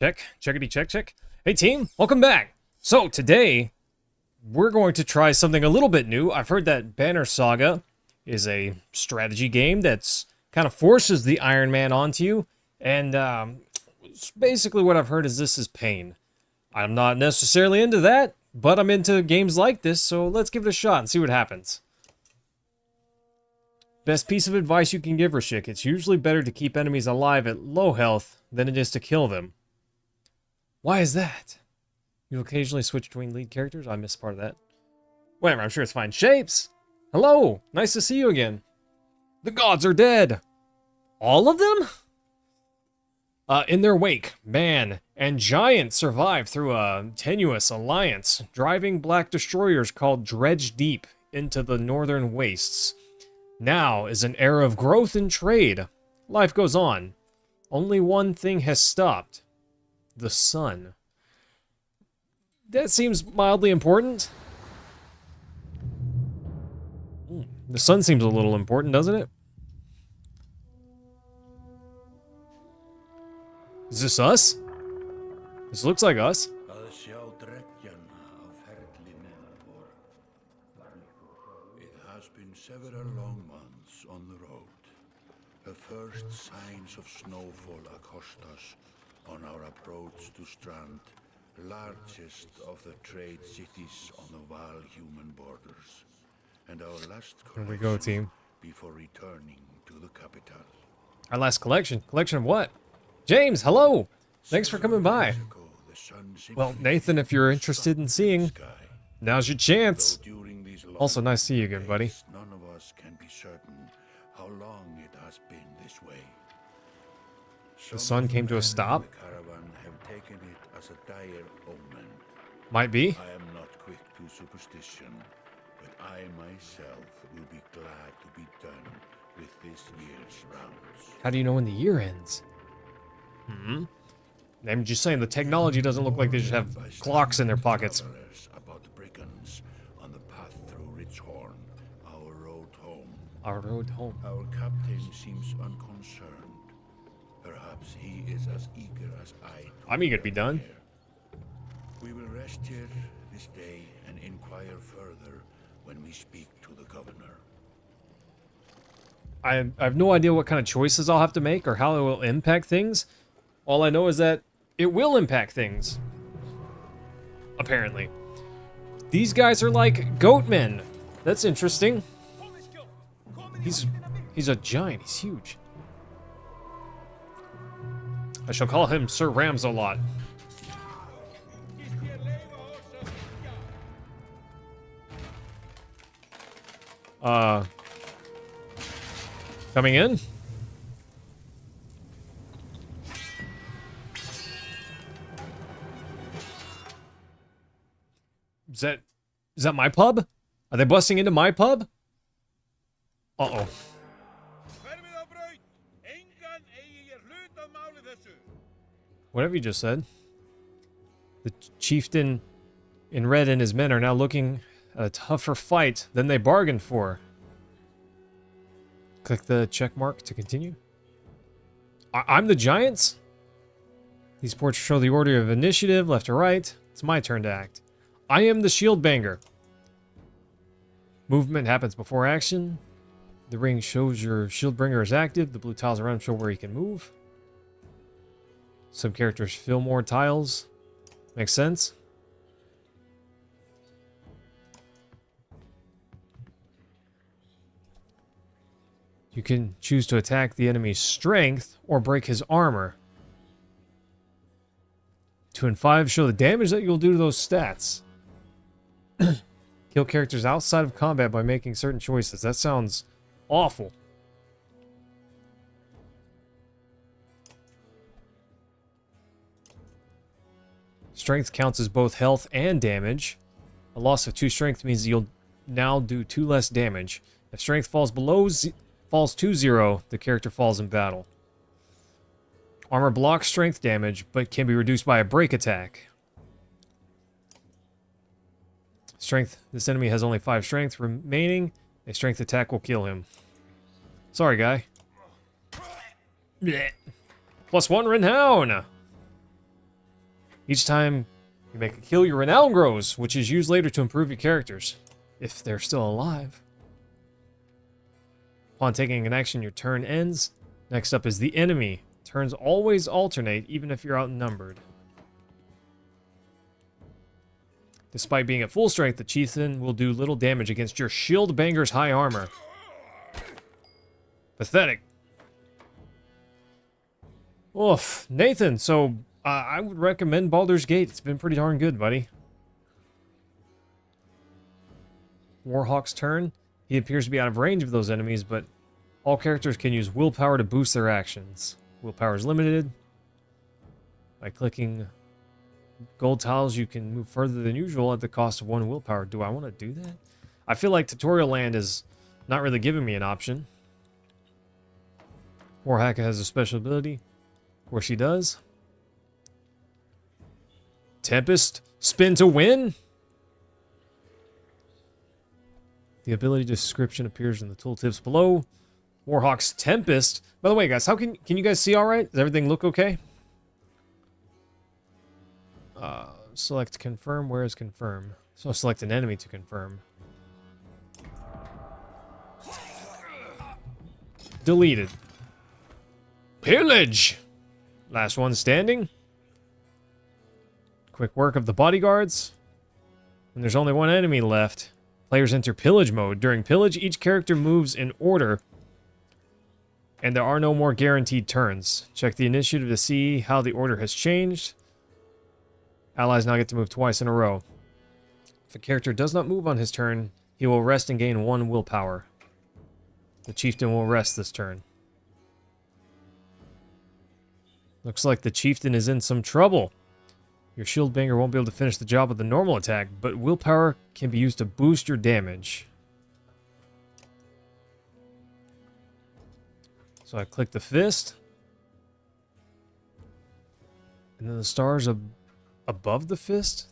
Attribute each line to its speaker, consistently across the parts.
Speaker 1: Check, checkity check, check. Hey team, welcome back. So today, we're going to try something a little bit new. I've heard that Banner Saga is a strategy game that's kind of forces the Iron Man onto you. And basically what I've heard is this is pain. I'm not necessarily into that, but I'm into games like this, so let's give it a shot and see what happens. Best piece of advice you can give Rashik: it's usually better to keep enemies alive at low health than it is to kill them. Why is that? You occasionally switch between lead characters? I missed part of that. Whatever, I'm sure it's fine. Shapes! Hello! Nice to see you again. The gods are dead! All of them? In their wake, man and giant survive through a tenuous alliance, driving black destroyers called Dredge Deep into the northern wastes. Now is an era of growth and trade. Life goes on. Only one thing has stopped. The sun. That seems mildly important. The sun seems a little important, doesn't it? Is this us? This looks like us.
Speaker 2: It has been several long months on the road. The first signs of snowfall accost us on our approach to Strand, largest of the trade cities on the Val human borders, and our last
Speaker 1: Here we go, team.
Speaker 2: before returning to the capital.
Speaker 1: Our last collection. Collection of what? James, hello! Thanks for coming by. Well, Nathan, if you're interested in seeing, now's your chance. Also, nice to see you again, buddy.
Speaker 2: None of us can be certain how long it has been this way.
Speaker 1: The sun came to a stop?
Speaker 2: The caravan have taken it as a dire omen.
Speaker 1: Might be.
Speaker 2: I am not quick to superstition, but I myself will be glad to be done with this year's rounds.
Speaker 1: How do you know when the year ends? I'm just saying, the technology doesn't look like they just have clocks in their pockets.
Speaker 2: About brigands on the path through Richhorn, our road home.
Speaker 1: Our road home.
Speaker 2: Our captain seems unconcerned. Perhaps he is as eager as I.
Speaker 1: I'm eager to be done.
Speaker 2: We will rest here this day and inquire further when we speak to the governor.
Speaker 1: I have no idea what kind of choices I'll have to make or how it will impact things. All I know is that it will impact things. Apparently. These guys are like goatmen. That's interesting. He's a giant. He's huge. I shall call him Sir Ramsalot. Coming in? Is that my pub? Are they busting into my pub? Uh-oh. Whatever you just said. The chieftain in red and his men are now looking at a tougher fight than they bargained for. Click the check mark to continue. I'm the giants? These portraits show the order of initiative, left to right. It's my turn to act. I am the shield banger. Movement happens before action. The ring shows your shield bringer is active. The blue tiles around him show where he can move. Some characters fill more tiles. Makes sense. You can choose to attack the enemy's strength or break his armor. 2 and 5 show the damage that you'll do to those stats. Kill characters outside of combat by making certain choices. That sounds awful. Strength counts as both health and damage. A loss of 2 strength means you'll now do 2 less damage. If strength falls falls to 0, the character falls in battle. Armor blocks strength damage, but can be reduced by a break attack. Strength. This enemy has only 5 strength remaining. A strength attack will kill him. Sorry, guy. Blech. +1 renown. Each time you make a kill, your renown grows, which is used later to improve your characters, if they're still alive. Upon taking an action, your turn ends. Next up is the enemy. Turns always alternate, even if you're outnumbered. Despite being at full strength, the chieftain will do little damage against your shield banger's high armor. Pathetic. Oof. Nathan, so I would recommend Baldur's Gate. It's been pretty darn good, buddy. Warhawk's turn. He appears to be out of range of those enemies, but all characters can use willpower to boost their actions. Willpower is limited. By clicking gold tiles, you can move further than usual at the cost of 1 willpower. Do I want to do that? I feel like Tutorial Land is not really giving me an option. Warhaka has a special ability. Of course she does. Tempest, spin to win. The ability description appears in the tooltips below. Warhawk's Tempest. By the way, guys, how can you guys see all right? Does everything look okay? Select confirm. Where is confirm? So select an enemy to confirm. Deleted. Pillage. Last one standing. Quick work of the bodyguards. When there's only one enemy left, players enter pillage mode. During pillage, each character moves in order, and there are no more guaranteed turns. Check the initiative to see how the order has changed. Allies now get to move twice in a row. If a character does not move on his turn, he will rest and gain 1 willpower. The chieftain will rest this turn. Looks like the chieftain is in some trouble. Your shield banger won't be able to finish the job with a normal attack, but willpower can be used to boost your damage. So I click the fist. And then the stars above the fist?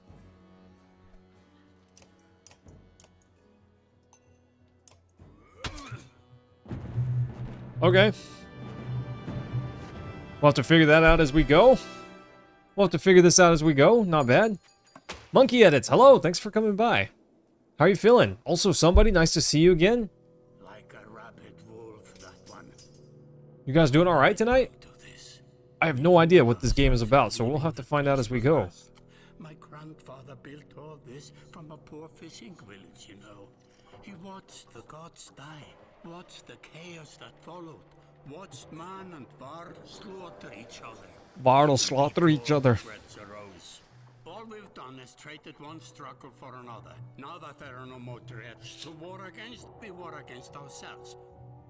Speaker 1: Okay. We'll have to figure that out as we go. We'll have to figure this out as we go. Not bad. Monkey Edits, hello. Thanks for coming by. How are you feeling? Also, somebody, nice to see you again.
Speaker 2: Like a rabid wolf, that one.
Speaker 1: You guys doing all right tonight? I have no idea what this game is about, so we'll have to find out as we go.
Speaker 3: My grandfather built all this from a poor fishing village, you know. He watched the gods die, watched the chaos that followed, watched man and Var slaughter each other.
Speaker 1: Var will slaughter each other.
Speaker 3: Threats arose. All we've done is traded one struggle for another. Now that there are no more threats to war against, we war against ourselves.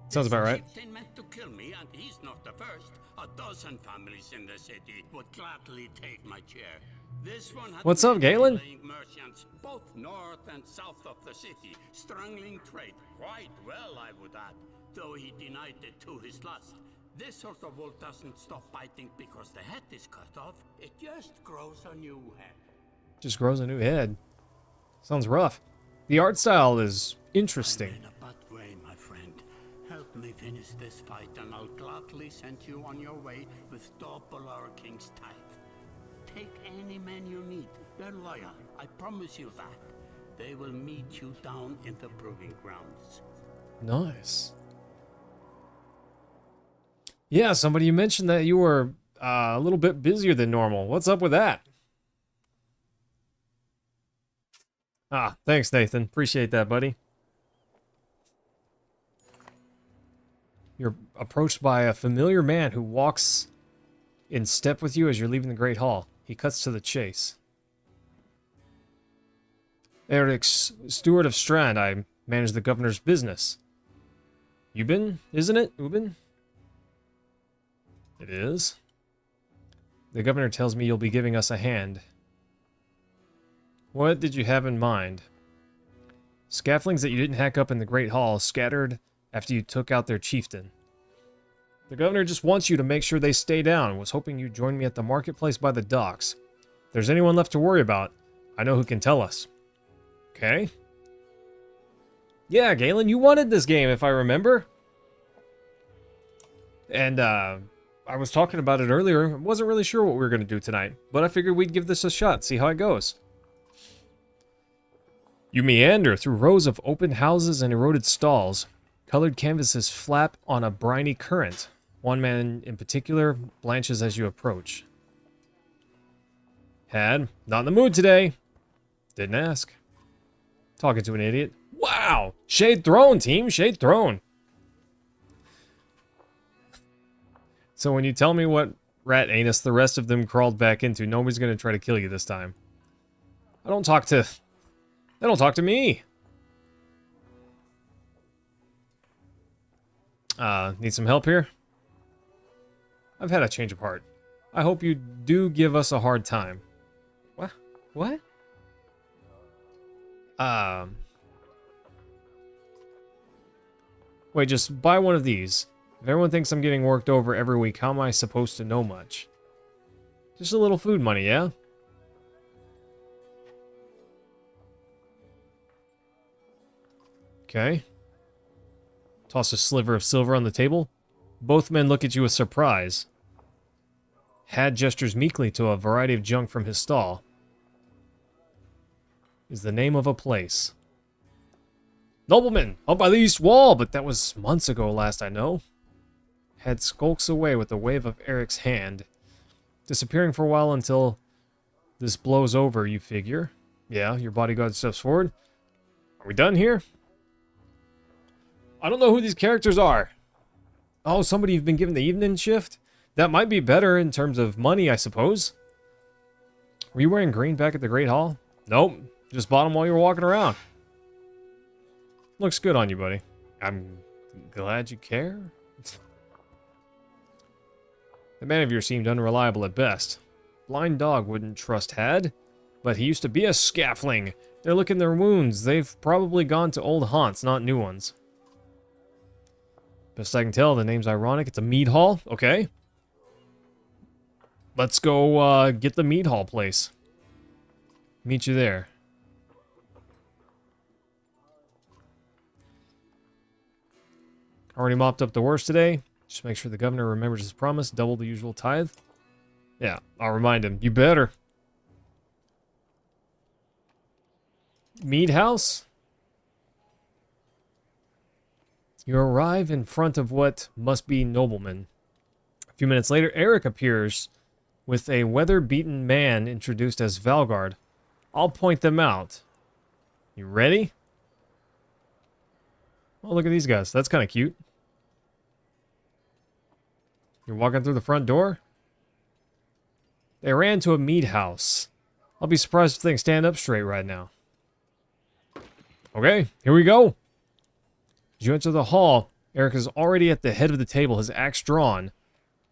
Speaker 1: Sounds about right.
Speaker 3: The chieftain meant to kill me, and he's not the first. A dozen families in the city would gladly take my chair. This one had
Speaker 1: What's up, Galen?
Speaker 3: merchants both north and south of the city, strangling trade quite well, I would add, though he denied it to his lust. This sort of wolf doesn't stop biting because the head is cut off. It just grows a new head.
Speaker 1: Just grows a new head. Sounds rough. The art style is interesting.
Speaker 3: I'm in a bad way, my friend. Help me finish this fight, and I'll gladly send you on your way with double our king's tithe. Take any men you need. They're loyal. I promise you that. They will meet you down in the proving grounds.
Speaker 1: Nice. Yeah, somebody, you mentioned that you were a little bit busier than normal. What's up with that? Ah, thanks, Nathan. Appreciate that, buddy. You're approached by a familiar man who walks in step with you as you're leaving the Great Hall. He cuts to the chase. Eric, steward of Strand. I manage the governor's business. Ubin, isn't it? Ubin? It is. The governor tells me you'll be giving us a hand. What did you have in mind? Scaffoldings that you didn't hack up in the Great Hall scattered after you took out their chieftain. The governor just wants you to make sure they stay down. Was hoping you'd join me at the marketplace by the docks. If there's anyone left to worry about, I know who can tell us. Okay? Yeah, Galen, you wanted this game, if I remember. And, I was talking about it earlier. I wasn't really sure what we were going to do tonight, but I figured we'd give this a shot, see how it goes. You meander through rows of open houses and eroded stalls. Colored canvases flap on a briny current. One man in particular blanches as you approach. Had, not in the mood today. Didn't ask. Talking to an idiot. Wow! Shade thrown, team, shade thrown. So when you tell me what rat anus the rest of them crawled back into, nobody's gonna try to kill you this time. They don't talk to me. Need some help here? I've had a change of heart. I hope you do give us a hard time. What? What? Wait, just buy one of these. If everyone thinks I'm getting worked over every week, how am I supposed to know much? Just a little food money, yeah? Okay. Toss a sliver of silver on the table. Both men look at you with surprise. Had gestures meekly to a variety of junk from his stall. Is the name of a place. Nobleman, up by the east wall, but that was months ago last I know. Had skulks away with a wave of Eric's hand. Disappearing for a while until this blows over, you figure. Yeah, your bodyguard steps forward. Are we done here? I don't know who these characters are. Oh, somebody you've been given the evening shift? That might be better in terms of money, I suppose. Were you wearing green back at the Great Hall? Nope. Just bought them while you were walking around. Looks good on you, buddy. I'm glad you care. The man of yours seemed unreliable at best. Blind dog wouldn't trust Had, but he used to be a scafling. They're licking their wounds. They've probably gone to old haunts, not new ones. Best I can tell, the name's ironic. It's a mead hall. Okay. Let's go get the mead hall place. Meet you there. Already mopped up the worst today. Just make sure the governor remembers his promise. Double the usual tithe. Yeah, I'll remind him. You better. Mead house? You arrive in front of what must be noblemen. A few minutes later, Eric appears with a weather-beaten man introduced as Valgard. I'll point them out. You ready? Oh, look at these guys. That's kind of cute. You're walking through the front door? They ran to a mead house. I'll be surprised if things stand up straight right now. Okay, here we go. As you enter the hall, Eric is already at the head of the table, his axe drawn.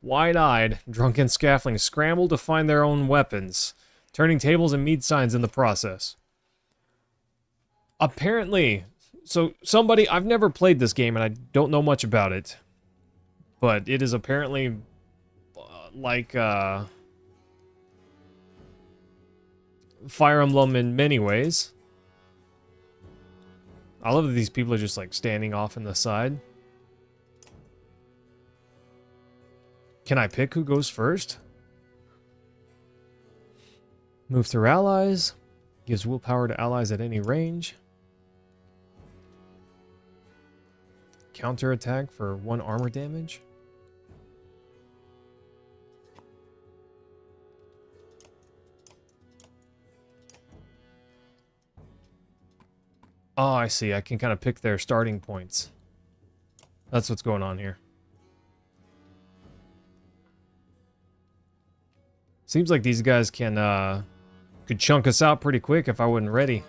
Speaker 1: Wide-eyed, drunken scaflings scramble to find their own weapons, turning tables and mead signs in the process. Apparently, so somebody, I've never played this game and I don't know much about it, but it is apparently like Fire Emblem in many ways. I love that these people are just like standing off in the side. Can I pick who goes first? Move through allies. Gives willpower to allies at any range. Counter attack for 1 armor damage. Oh, I see. I can kind of pick their starting points. That's what's going on here. Seems like these guys can, could chunk us out pretty quick if I wasn't ready.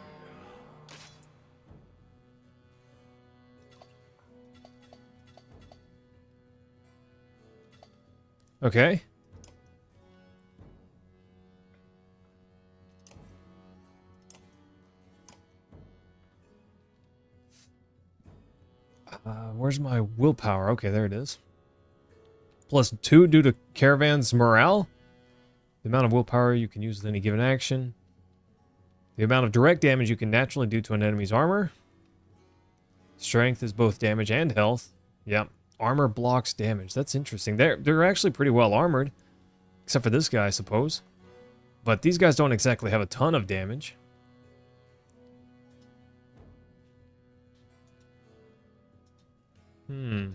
Speaker 1: Okay. Where's my willpower? Okay, there it is. +2 due to caravan's morale. The amount of willpower you can use with any given action. The amount of direct damage you can naturally do to an enemy's armor. Strength is both damage and health. Yep. Armor blocks damage. That's interesting. They're actually pretty well armored. Except for this guy, I suppose. But these guys don't exactly have a ton of damage. Hmm.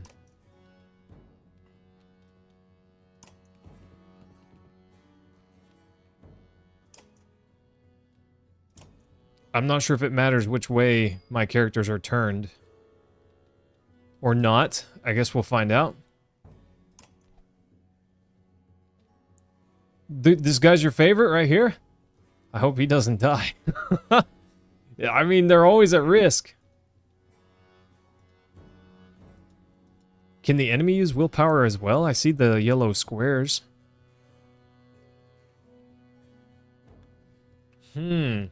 Speaker 1: I'm not sure if it matters which way my characters are turned. Or not. I guess we'll find out. This guy's your favorite right here? I hope he doesn't die. Yeah, I mean, they're always at risk. Can the enemy use willpower as well? I see the yellow squares. Hmm.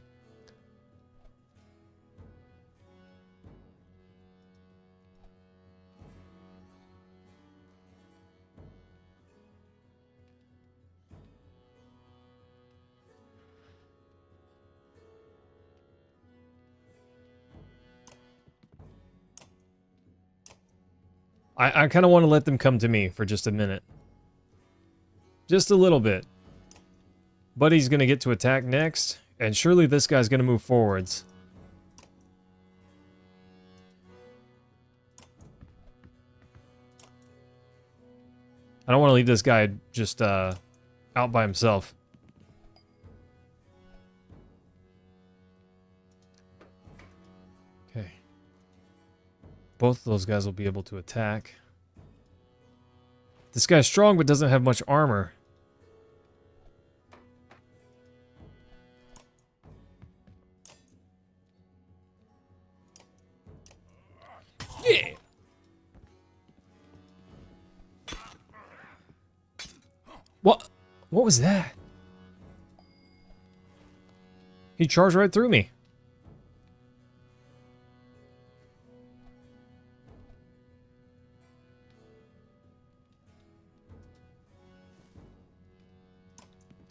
Speaker 1: I kind of want to let them come to me for just a minute. Just a little bit. Buddy's going to get to attack next, and surely this guy's going to move forwards. I don't want to leave this guy just out by himself. Okay. Both of those guys will be able to attack. This guy's strong but doesn't have much armor. Yeah. What was that? He charged right through me.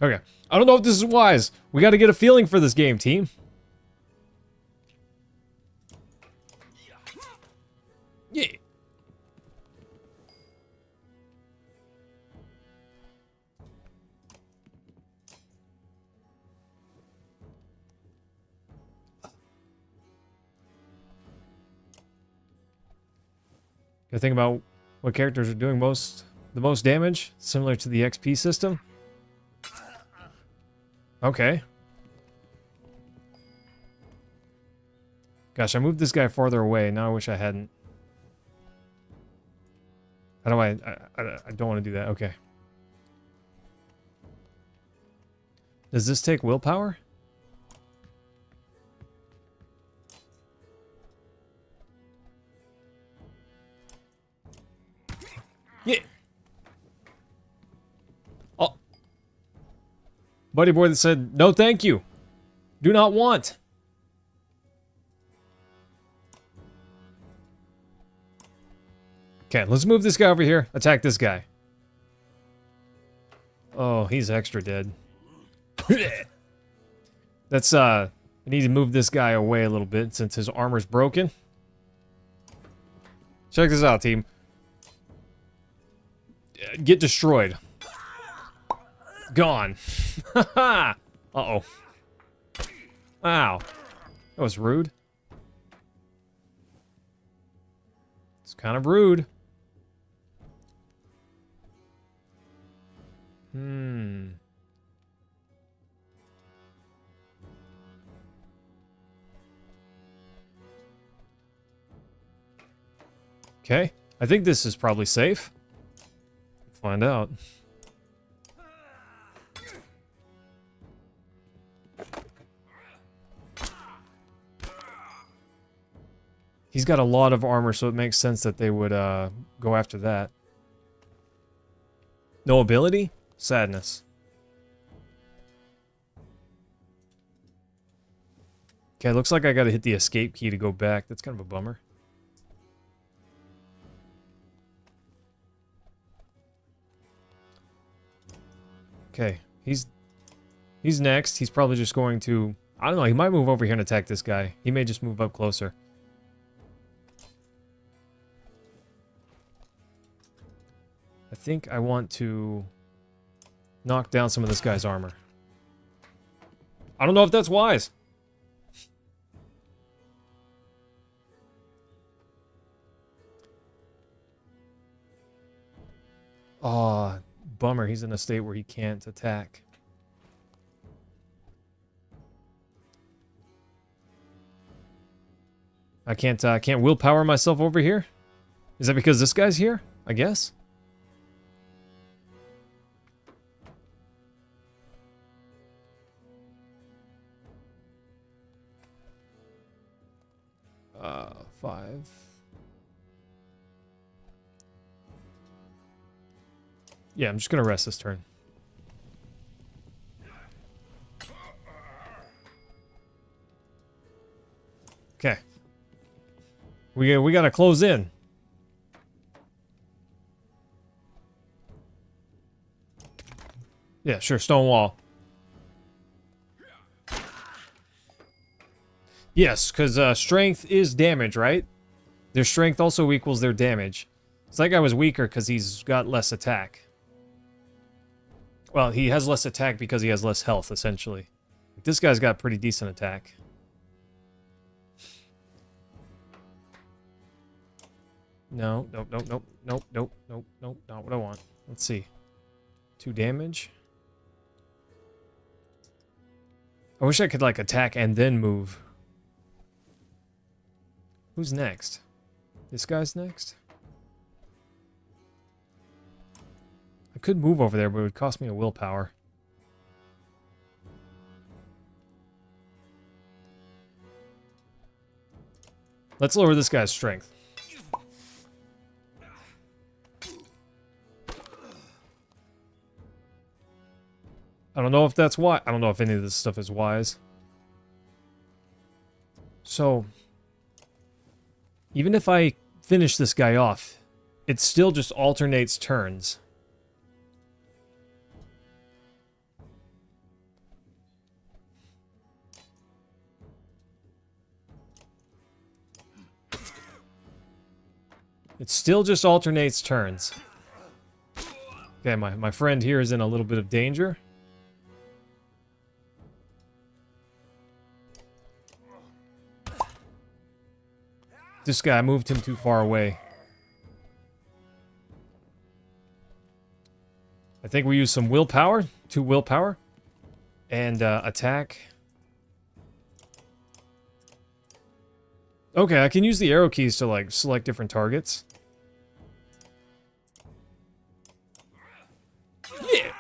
Speaker 1: Okay. I don't know if this is wise. We got to get a feeling for this game, team. Yeah. Gotta think about what characters are doing the most damage, similar to the XP system. Okay. Gosh, I moved this guy farther away. Now I wish I hadn't. How do I don't want to do that. Okay. Does this take willpower? Yeah. Oh. Buddy boy that said, no thank you. Do not want. Okay, let's move this guy over here. Attack this guy. Oh, he's extra dead. That's, I need to move this guy away a little bit since his armor's broken. Check this out, team. Get destroyed. Gone. Uh-oh. Wow. That was rude. It's kind of rude. Okay. I think this is probably safe. Find out. He's got a lot of armor, so it makes sense that they would go after that. No ability? Sadness. Okay, looks like I gotta hit the escape key to go back. That's kind of a bummer. Okay, he's next. He's probably just going to... I don't know, he might move over here and attack this guy. He may just move up closer. think I want to knock down some of this guy's armor. I don't know if that's wise. Aw, bummer. He's in a state where he can't attack. I can't willpower myself over here? Is that because this guy's here? I guess? Five. Yeah, I'm just gonna rest this turn. Okay. We gotta close in. Yeah, sure, stone wall. Yes, because strength is damage, right? Their strength also equals their damage. So that guy was weaker because he's got less attack. Well, he has less attack because he has less health, essentially. This guy's got pretty decent attack. No, nope, nope, nope, nope, nope, nope, nope, not what I want. Let's see. 2 damage. I wish I could, like, attack and then move. Who's next? This guy's next? I could move over there, but it would cost me a willpower. Let's lower this guy's strength. I don't know if that's why. I don't know if any of this stuff is wise. So, even if I finish this guy off, it still just alternates turns. It still just alternates turns. Okay, my friend here is in a little bit of danger. This guy moved him too far away. I think we use some willpower. 2 willpower. And attack. Okay, I can use the arrow keys to, like, select different targets. Yeah!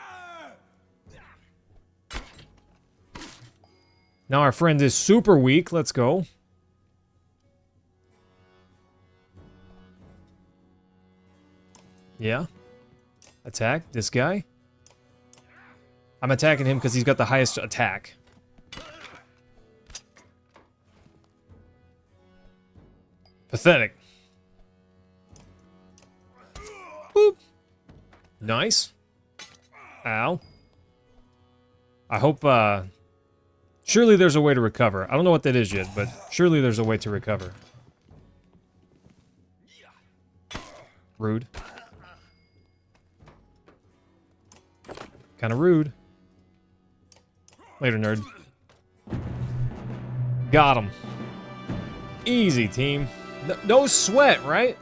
Speaker 1: Now our friend is super weak. Let's go. Yeah. Attack this guy. I'm attacking him because he's got the highest attack. Pathetic. Boop. Nice. Ow. I hope, surely there's a way to recover. I don't know what that is yet, but surely there's a way to recover. Rude. Kind of rude. Later, nerd. Got him. Easy, team. No sweat, right?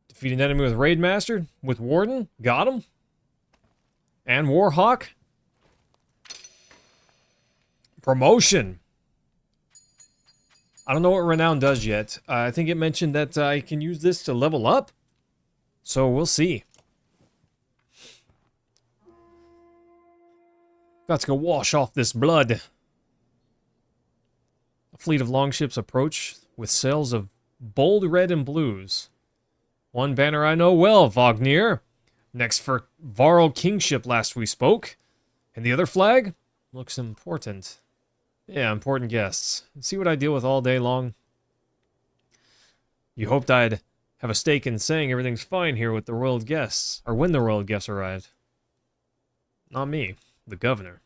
Speaker 1: Defeat an enemy with Raid Master. With Warden. Got him. And Warhawk. Promotion. I don't know what Renown does yet. I think it mentioned that I can use this to level up. So we'll see. Got to go wash off this blood. A fleet of longships approach with sails of bold red and blues. One banner I know well, Vognir. Next for Varl Kingship last we spoke. And the other flag? Looks important. Yeah, important guests. See what I deal with all day long? You hoped I'd have a stake in saying everything's fine here with the royal guests. Or when the royal guests arrived. Not me. The governor.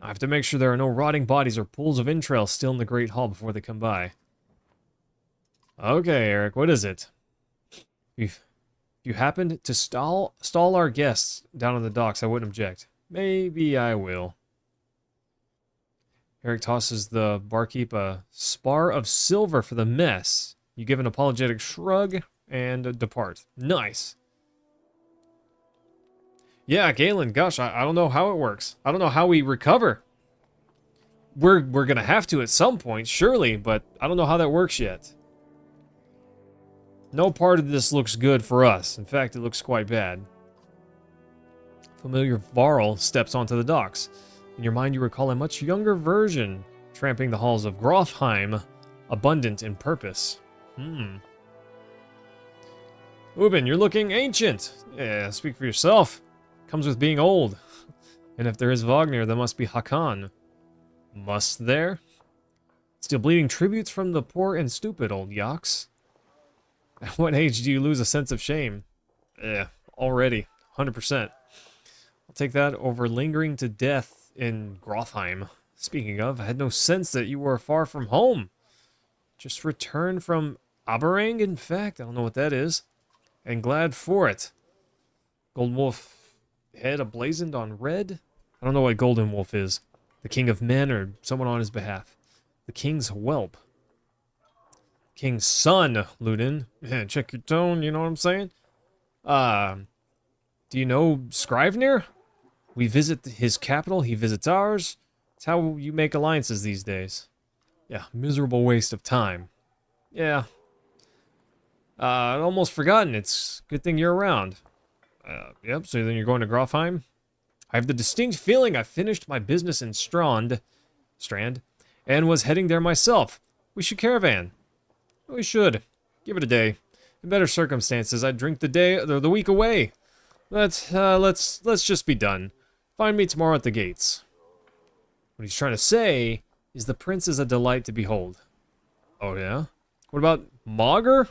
Speaker 1: I have to make sure there are no rotting bodies or pools of entrails still in the Great Hall before they come by. Okay, Eric, what is it? If you happened to stall our guests down on the docks, I wouldn't object. Maybe I will. Eric tosses the barkeep a spar of silver for the mess. You give an apologetic shrug and depart. Nice. Yeah, Galen, gosh, I don't know how it works. I don't know how we recover. We're gonna have to at some point, surely, but I don't know how that works yet. No part of this looks good for us. In fact, it looks quite bad. Familiar Varl steps onto the docks. In your mind, you recall a much younger version tramping the halls of Grofheim, abundant in purpose. Ubin, you're looking ancient. Yeah, speak for yourself. Comes with being old. And if there is Wagner, there must be Hakan. Must there? Still bleeding tributes from the poor and stupid, old yaks. At what age do you lose a sense of shame? Already. 100%. I'll take that over lingering to death in Grofheim. Speaking of, I had no sense that you were far from home. Just returned from Aberang, in fact. I don't know what that is. And glad for it. Golden Wolf head ablazoned on red? I don't know what Golden Wolf is. The king of men or someone on his behalf. The king's whelp. King's son, Ludin. Yeah, check your tone, you know what I'm saying? Do you know Scrivenir? We visit his capital, he visits ours. It's how you make alliances these days. Yeah, miserable waste of time. Yeah. I'd almost forgotten. It's a good thing you're around. Yep, so then you're going to Grofheim? I have the distinct feeling I finished my business in Strand, and was heading there myself. We should caravan. We should. Give it a day. In better circumstances, I'd drink the week away. Let's just be done. Find me tomorrow at the gates. What he's trying to say is the prince is a delight to behold. Oh yeah? What about Mauger?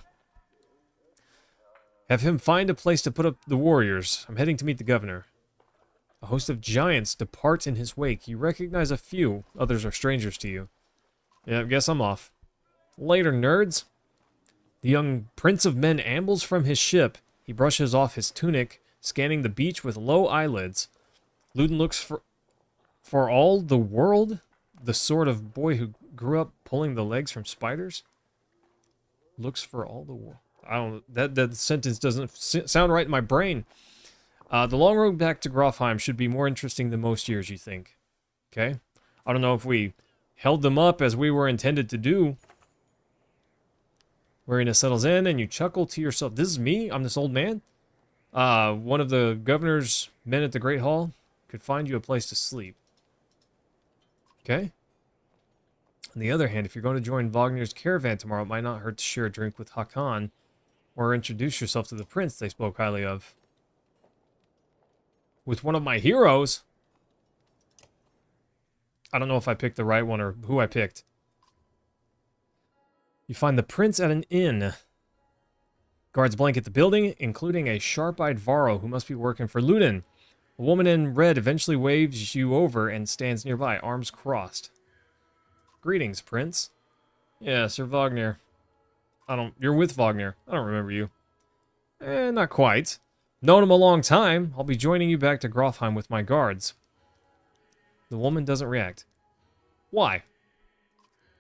Speaker 1: Have him find a place to put up the warriors. I'm heading to meet the governor. A host of giants depart in his wake. You recognize a few. Others are strangers to you. Yeah, I guess I'm off. Later, nerds. The young prince of men ambles from his ship. He brushes off his tunic, scanning the beach with low eyelids. Ludin looks for all the world the sort of boy who grew up pulling the legs from spiders. Looks for all the world. I don't. That sentence doesn't sound right in my brain. The long road back to Grofheim should be more interesting than most years, you think? Okay. I don't know if we held them up as we were intended to do. Weariness settles in, and you chuckle to yourself. This is me? I'm this old man? One of the governor's men at the Great Hall could find you a place to sleep. Okay. On the other hand, if you're going to join Wagner's caravan tomorrow, it might not hurt to share a drink with Hakan, or introduce yourself to the prince they spoke highly of. With one of my heroes? I don't know if I picked the right one or who I picked. You find the prince at an inn. Guards blanket the building, including a sharp-eyed Varro who must be working for Ludin. A woman in red eventually waves you over and stands nearby, arms crossed. Greetings, prince. Yeah, Sir Wagner. You're with Wagner. I don't remember you. Not quite. Known him a long time. I'll be joining you back to Grofheim with my guards. The woman doesn't react. Why?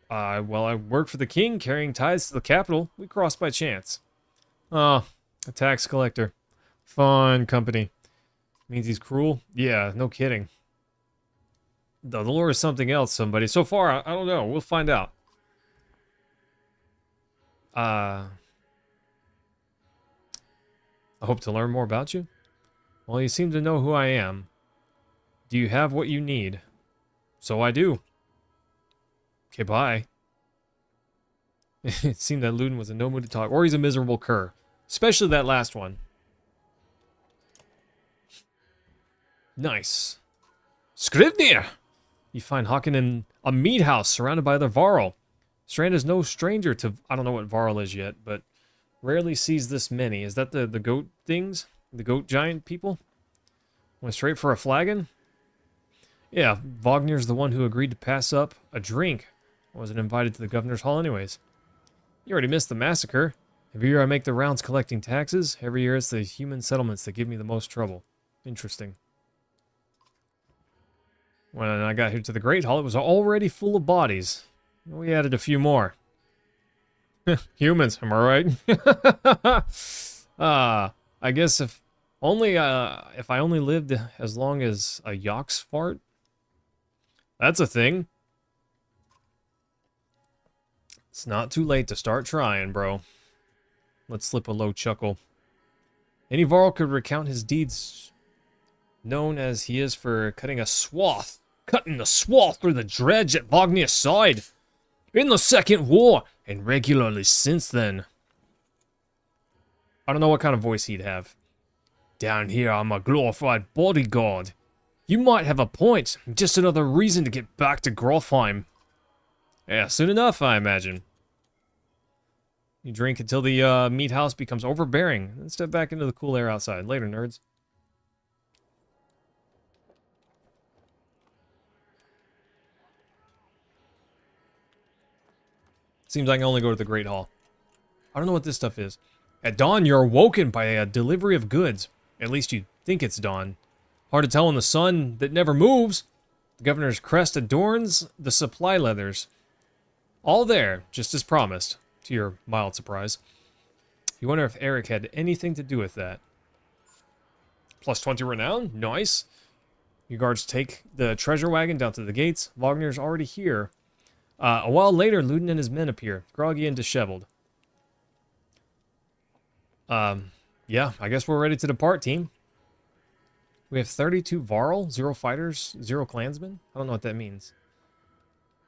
Speaker 1: Well, I work for the king, carrying tithes to the capital. We crossed by chance. Oh, a tax collector. Fun company. Means he's cruel? Yeah, no kidding. The lore is something else, somebody. So far, I don't know. We'll find out. I hope to learn more about you. Well, you seem to know who I am. Do you have what you need? So I do. Okay, bye. It seemed that Ludin was in no mood to talk, or he's a miserable cur. Especially that last one. Nice. Scrivenir! You find Hakan in a meat house surrounded by other Varl. Strand is no stranger to... I don't know what Varl is yet, but rarely sees this many. Is that the goat things? The goat giant people? Went straight for a flagon? Yeah, Wagner's the one who agreed to pass up a drink. I wasn't invited to the governor's hall anyways. You already missed the massacre. Every year I make the rounds collecting taxes. Every year it's the human settlements that give me the most trouble. Interesting. When I got here to the Great Hall, it was already full of bodies. We added a few more. Humans, am I right? I guess if I only lived as long as a Yox fart. That's a thing. It's not too late to start trying, bro. Let's slip a low chuckle. Any Varl could recount his deeds, known as he is for cutting a swath through the dredge at Vagnir's side in the Second War, and regularly since then. I don't know what kind of voice he'd have. Down here, I'm a glorified bodyguard. You might have a point. Just another reason to get back to Grofheim. Yeah, soon enough, I imagine. You drink until the meat house becomes overbearing, then step back into the cool air outside. Later, nerds. Seems I can only go to the Great Hall. I don't know what this stuff is. At dawn, you're awoken by a delivery of goods. At least you think it's dawn. Hard to tell in the sun that never moves. The governor's crest adorns the supply leathers. All there, just as promised, to your mild surprise. You wonder if Eric had anything to do with that. Plus 20 renown? Nice. Your guards take the treasure wagon down to the gates. Wagner's already here. A while later, Ludin and his men appear, groggy and disheveled. Yeah, I guess we're ready to depart, team. We have 32 Varl, 0 fighters, 0 clansmen. I don't know what that means.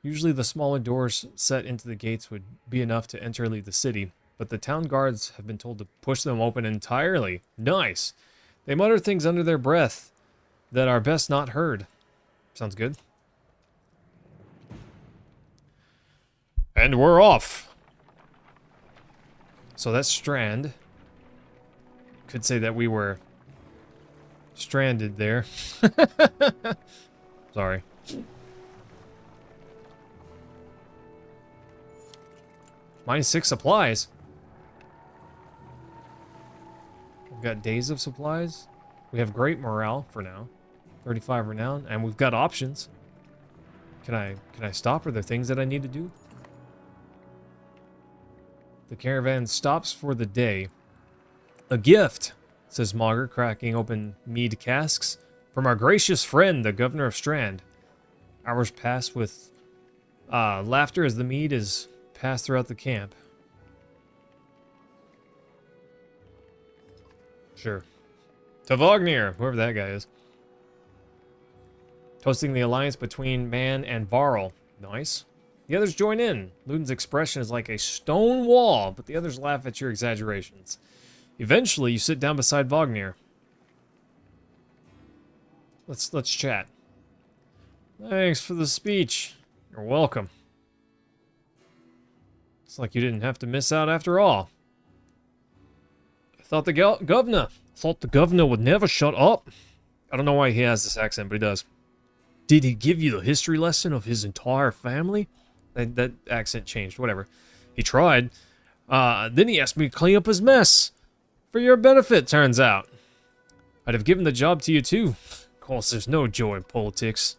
Speaker 1: Usually the smaller doors set into the gates would be enough to enter and leave the city, but the town guards have been told to push them open entirely. Nice. They mutter things under their breath that are best not heard. Sounds good. And we're off. So that's Strand. Could say that we were stranded there. Sorry. -6 supplies. We've got days of supplies. We have great morale for now. 35 renown, and we've got options. Can I stop? Are there things that I need to do? The caravan stops for the day. A gift, says Mogger, cracking open mead casks. From our gracious friend, the governor of Strand. Hours pass with laughter as the mead is passed throughout the camp. Sure. To Vagnir, whoever that guy is. Toasting the alliance between Man and Varl. Nice. The others join in. Ludin's expression is like a stone wall, but the others laugh at your exaggerations. Eventually, you sit down beside Vagnir. Let's chat. Thanks for the speech. You're welcome. It's like you didn't have to miss out after all. I thought the governor would never shut up. I don't know why he has this accent, but he does. Did he give you the history lesson of his entire family? That accent changed, whatever. He tried. Then he asked me to clean up his mess. For your benefit, turns out. I'd have given the job to you too. Of course, there's no joy in politics.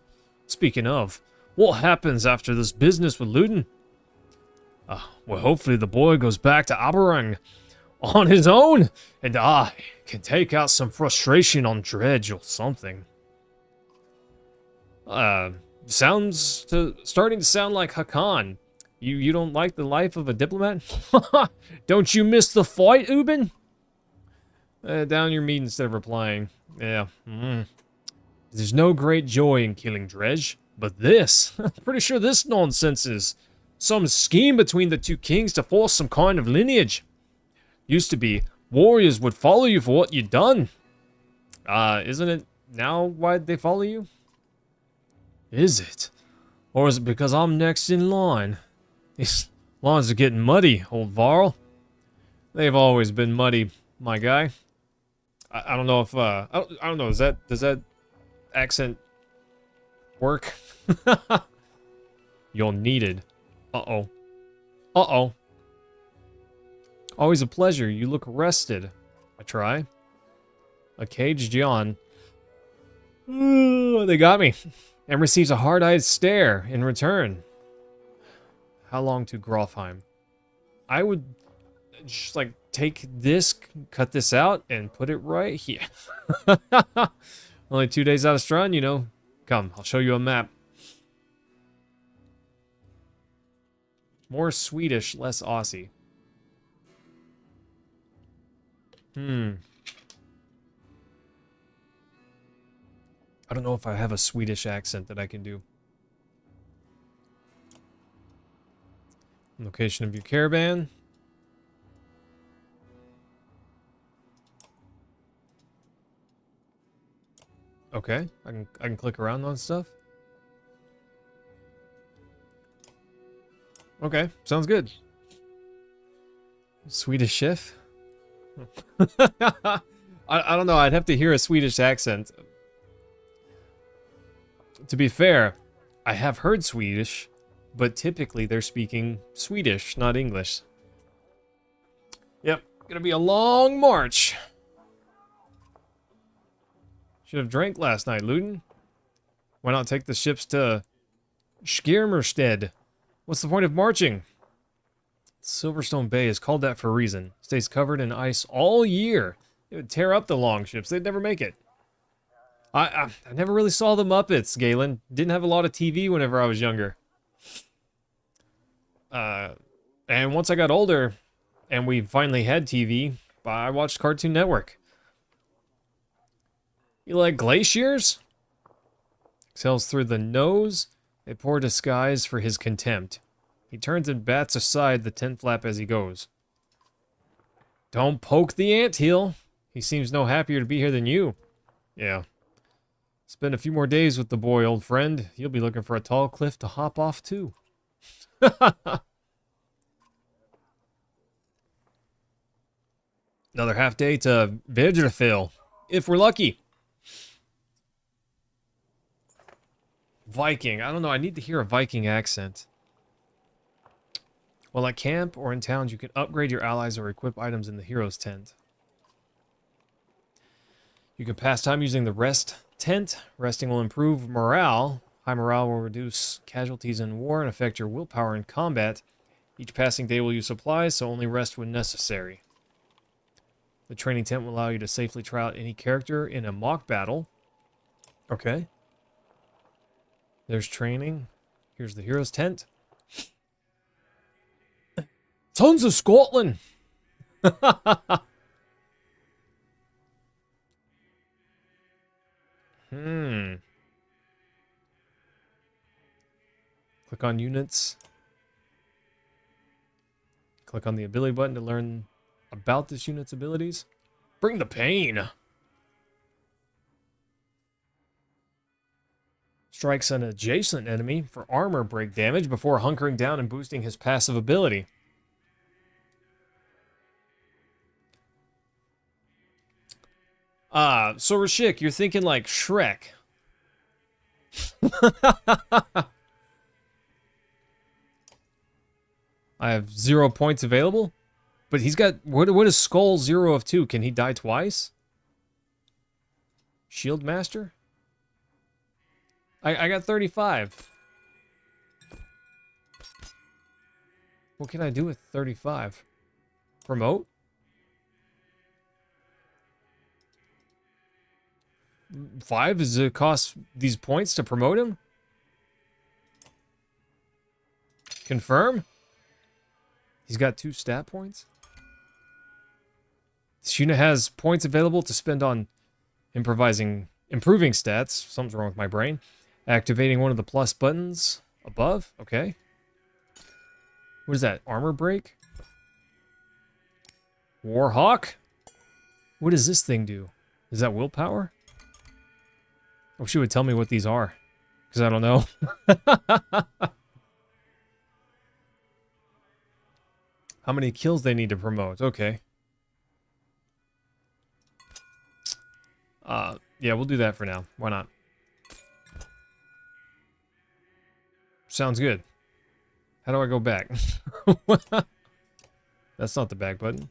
Speaker 1: Speaking of, what happens after this business with Ludin? Well, hopefully the boy goes back to Aberrang on his own, and I can take out some frustration on Dredge or something. Starting to sound like Hakan. You don't like the life of a diplomat? Don't you miss the fight, Ubin? Down your meat instead of replying. Yeah. There's no great joy in killing Dredge, but this, I'm pretty sure this nonsense is some scheme between the two kings to force some kind of lineage. Used to be, warriors would follow you for what you'd done. Isn't it now why'd they follow you? Is it? Or is it because I'm next in line? These lines are getting muddy, old Varl. They've always been muddy, my guy. I don't know if, I don't know, does that accent work? You're needed. Uh-oh. Uh-oh. Always a pleasure. You look rested. I try. A caged yawn. Ooh, they got me. And receives a hard-eyed stare in return. How long to Grofheim? I would just, like, take this, cut this out, and put it right here. Only 2 days out of Strahd, you know. Come, I'll show you a map. More Swedish, less Aussie. I don't know if I have a Swedish accent that I can do. Location of your caravan. Okay, I can click around on stuff. Okay, sounds good. Swedish chef? I don't know, I'd have to hear a Swedish accent. To be fair, I have heard Swedish, but typically they're speaking Swedish, not English. Yep, gonna be a long march. Should have drank last night, Luden. Why not take the ships to Skirmerstead? What's the point of marching? Silverstone Bay is called that for a reason. Stays covered in ice all year. It would tear up the long ships. They'd never make it. I never really saw the Muppets, Galen. Didn't have a lot of TV whenever I was younger. And once I got older, and we finally had TV, I watched Cartoon Network. You like glaciers? Exhales through the nose, a poor disguise for his contempt. He turns and bats aside the tent flap as he goes. Don't poke the anthill. He seems no happier to be here than you. Yeah. Spend a few more days with the boy, old friend. You'll be looking for a tall cliff to hop off, too. Another half day to Vedrefil, if we're lucky. Viking. I don't know. I need to hear a Viking accent. While at camp or in towns, you can upgrade your allies or equip items in the hero's tent. You can pass time using the rest tent. Resting will improve morale. High morale will reduce casualties in war and affect your willpower in combat. Each passing day will use supplies, so only rest when necessary. The training tent will allow you to safely try out any character in a mock battle. Okay. There's training. Here's the hero's tent. Tons of Scotland! Click on units. Click on the ability button to learn about this unit's abilities. Bring the pain! Strikes an adjacent enemy for armor break damage before hunkering down and boosting his passive ability. So Rashik, you're thinking like Shrek. I have 0 points available, but he's got, what is Skull 0 of 2? Can he die twice? Shield Master? I got 35. What can I do with 35? Promote? 5? Does it cost these points to promote him? Confirm? He's got 2 stat points? This unit has points available to spend on improving stats. Something's wrong with my brain. Activating one of the plus buttons above. Okay. What is that? Armor break? Warhawk? What does this thing do? Is that willpower? I wish you would tell me what these are, because I don't know. How many kills they need to promote? Okay. Yeah, we'll do that for now. Why not? Sounds good. How do I go back? That's not the back button.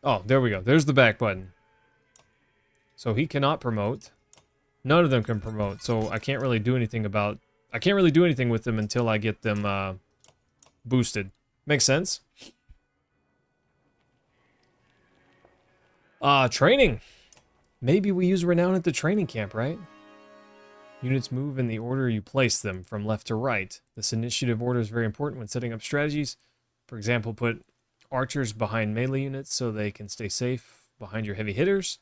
Speaker 1: Oh, there we go. There's the back button. So he cannot promote. None of them can promote, so I can't really do anything about... I can't really do anything with them until I get them boosted. Makes sense? Training. Maybe we use Renown at the training camp, right? Units move in the order you place them, from left to right. This initiative order is very important when setting up strategies. For example, put archers behind melee units so they can stay safe behind your heavy hitters.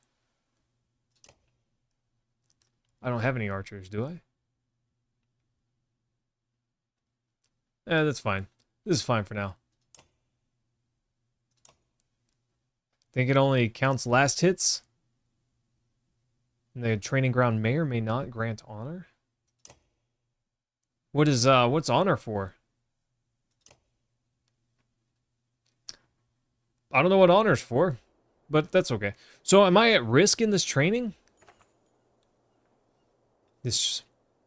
Speaker 1: I don't have any archers, do I? That's fine. This is fine for now. Think it only counts last hits? And the training ground may or may not grant honor? What is, what's honor for? I don't know what honor's for, but that's okay. So am I at risk in this training? The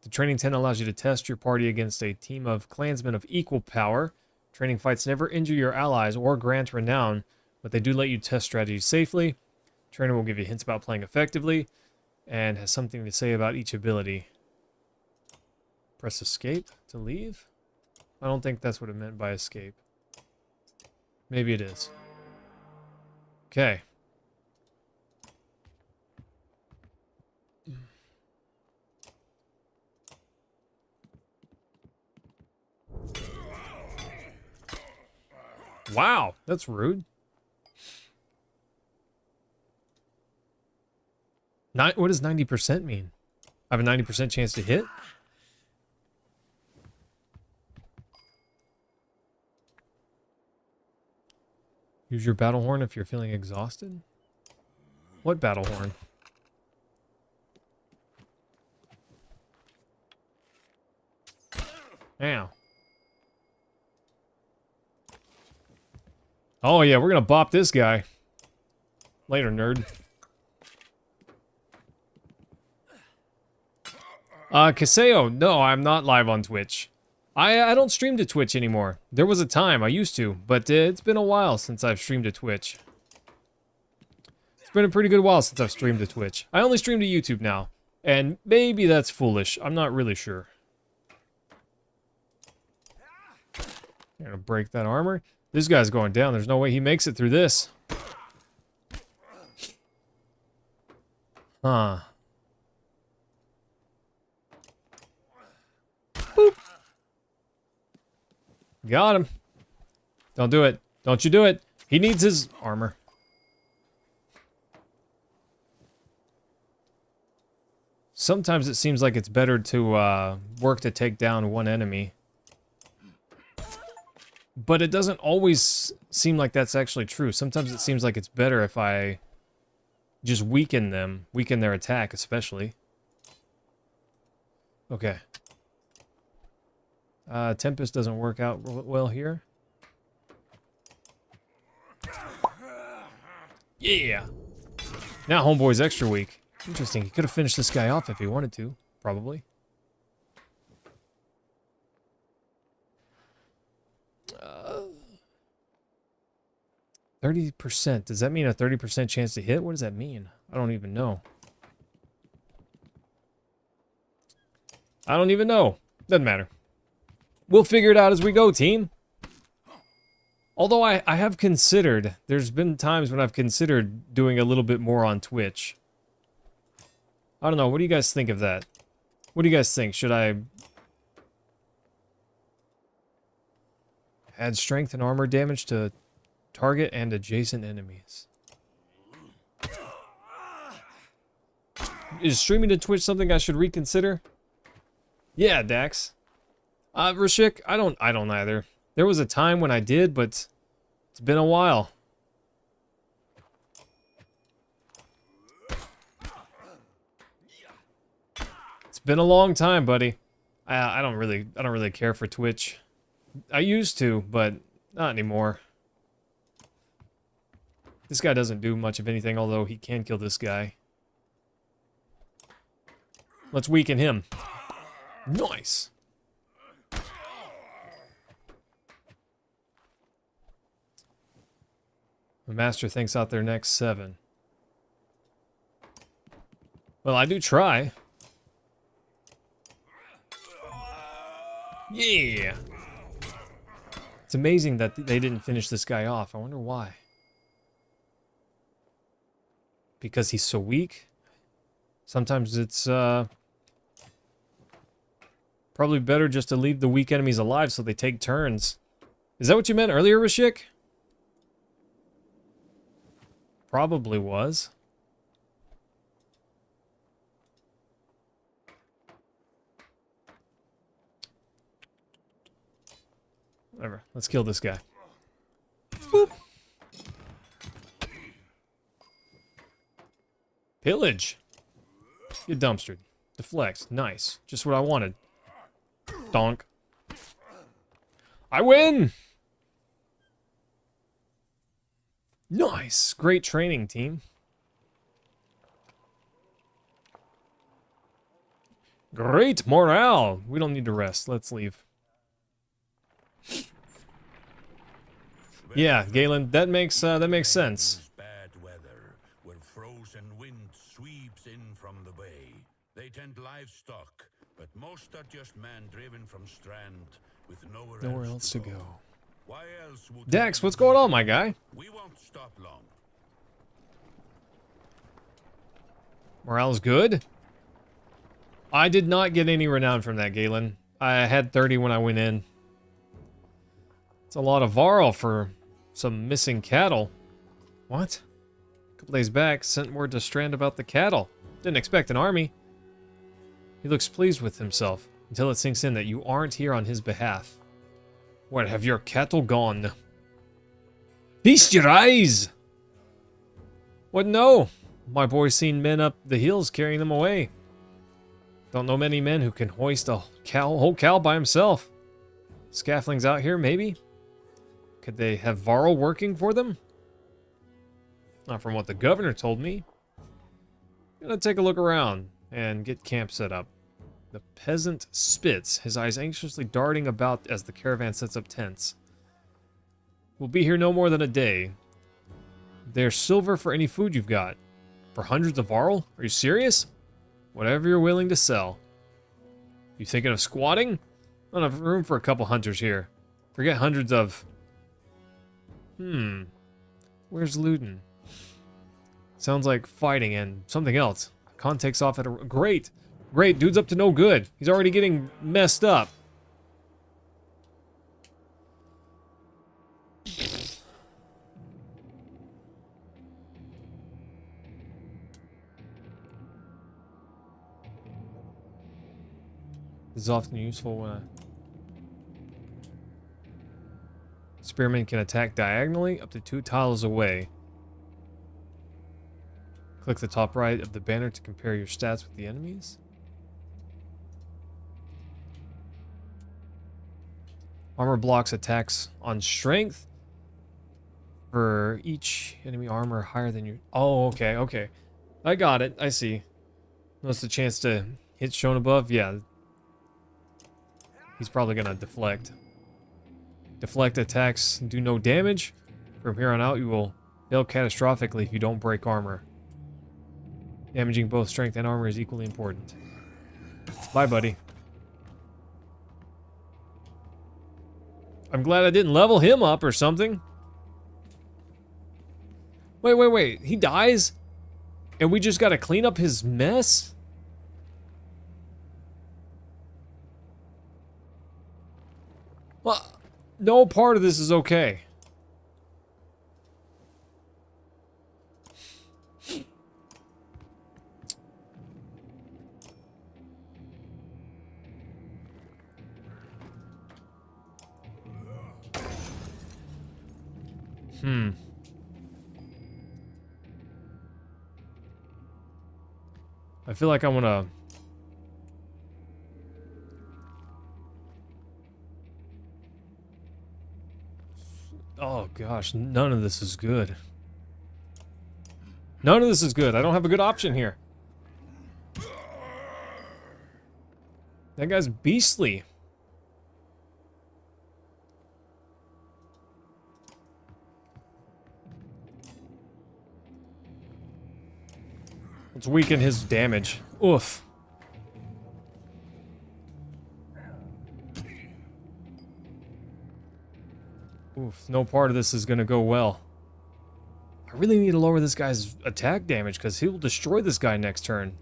Speaker 1: training tent allows you to test your party against a team of clansmen of equal power. Training fights never injure your allies or grant renown, but they do let you test strategies safely. Trainer will give you hints about playing effectively, and has something to say about each ability. Press escape to leave? I don't think that's what it meant by escape. Maybe it is. Okay. Wow, that's rude. What does 90% mean? I have a 90% chance to hit? Use your battle horn if you're feeling exhausted? What battle horn? Ow. Oh yeah, we're gonna bop this guy. Later, nerd. Kaseo, no, I'm not live on Twitch. I don't stream to Twitch anymore. There was a time I used to, but it's been a while since I've streamed to Twitch. It's been a pretty good while since I've streamed to Twitch. I only stream to YouTube now, and maybe that's foolish. I'm not really sure. I'm gonna break that armor. This guy's going down. There's no way he makes it through this. Huh. Boop. Got him. Don't do it. Don't you do it. He needs his armor. Sometimes it seems like it's better to work to take down one enemy. But it doesn't always seem like that's actually true. Sometimes it seems like it's better if I just weaken them. Weaken their attack, especially. Okay. Tempest doesn't work out well here. Yeah! Now homeboy's extra weak. Interesting. He could have finished this guy off if he wanted to. Probably. 30%. Does that mean a 30% chance to hit? What does that mean? I don't even know. I don't even know. Doesn't matter. We'll figure it out as we go, team. Although I have considered, there's been times when I've considered doing a little bit more on Twitch. I don't know. What do you guys think of that? What do you guys think? Should I add strength and armor damage to target and adjacent enemies? Is streaming to Twitch something I should reconsider? Yeah, Dax. Rashik, I don't either. There was a time when I did, but it's been a while. It's been a long time, buddy. I don't really care for Twitch. I used to, but not anymore. This guy doesn't do much of anything, although he can kill this guy. Let's weaken him. Nice. master thinks out their next 7. Well, I do try. Yeah! It's amazing that they didn't finish this guy off. I wonder why. Because he's so weak? Sometimes it's, probably better just to leave the weak enemies alive so they take turns. Is that what you meant earlier, Rashik? Probably was. Whatever. Let's kill this guy. Boop. Pillage. Get dumpstered. Deflect. Nice. Just what I wanted. Donk. I win! Nice. Great training, team. Great morale. We don't need to rest. Let's leave. Yeah, Galen, that makes sense.
Speaker 2: Bad weather, where frozen wind sweeps in from the bay. They tend livestock, but most are just men driven from Strand with nowhere else to go. Why else would
Speaker 1: Dex, what's going on, my guy?
Speaker 2: We won't stop long.
Speaker 1: Morale's good? I did not get any renown from that, Galen. I had 30 when I went in. It's a lot of Varl for some missing cattle. What? A couple days back, sent word to Strand about the cattle. Didn't expect an army. He looks pleased with himself, until it sinks in that you aren't here on his behalf. What, have your cattle gone? Feast your eyes! What, no? My boy's seen men up the hills carrying them away. Don't know many men who can hoist a whole cow by himself. Scaflings out here, maybe? Could they have Varl working for them? Not from what the governor told me. Gonna take a look around and get camp set up. The peasant spits, his eyes anxiously darting about as the caravan sets up tents. We'll be here no more than a day. There's silver for any food you've got. For hundreds of Varl? Are you serious? Whatever you're willing to sell. You thinking of squatting? Not enough room for a couple hunters here. Forget hundreds of... Where's Luton? Sounds like fighting and something else. Khan takes off at a... Great! Great, dude's up to no good. He's already getting messed up. This is often useful when a spearman can attack diagonally up to 2 tiles away. Click the top right of the banner to compare your stats with the enemies. Armor blocks attacks on strength for each enemy armor higher than your... Oh, okay, okay. I got it. I see. Notice the chance to hit shown above? Yeah. He's probably gonna deflect. Deflect attacks do no damage. From here on out, you will fail catastrophically if you don't break armor. Damaging both strength and armor is equally important. Bye, buddy. I'm glad I didn't level him up or something. Wait. He dies? And we just gotta clean up his mess? Well, no part of this is okay. I feel like I wanna... Oh gosh, none of this is good. None of this is good. I don't have a good option here. That guy's beastly. Let's weaken his damage. Oof. Oof, no part of this is gonna go well. I really need to lower this guy's attack damage because he will destroy this guy next turn.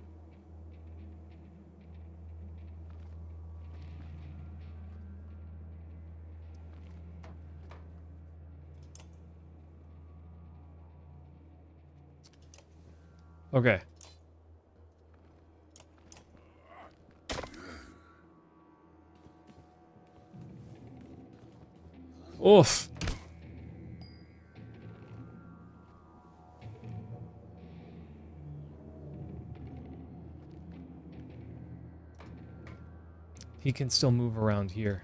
Speaker 1: Okay. Oof. He can still move around here.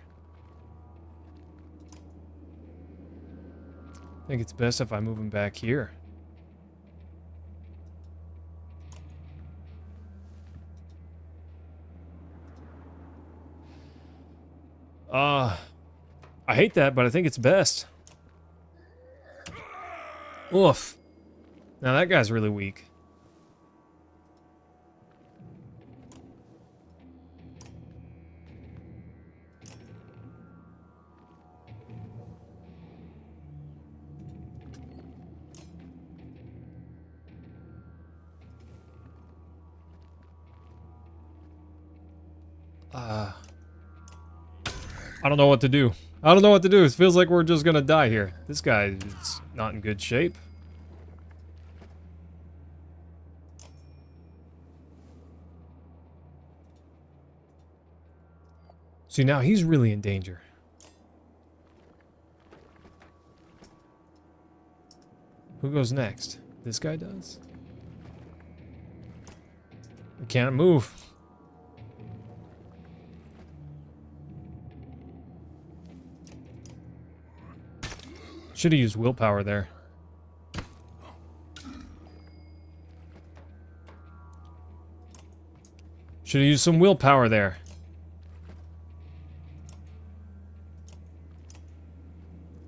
Speaker 1: I think it's best if I move him back here. I hate that, but I think it's best. Oof. Now that guy's really weak. I don't know what to do. I don't know what to do. It feels like we're just gonna die here. This guy is not in good shape. See, now he's really in danger. Who goes next? This guy does? I can't move. Should have used willpower there. Should have used some willpower there.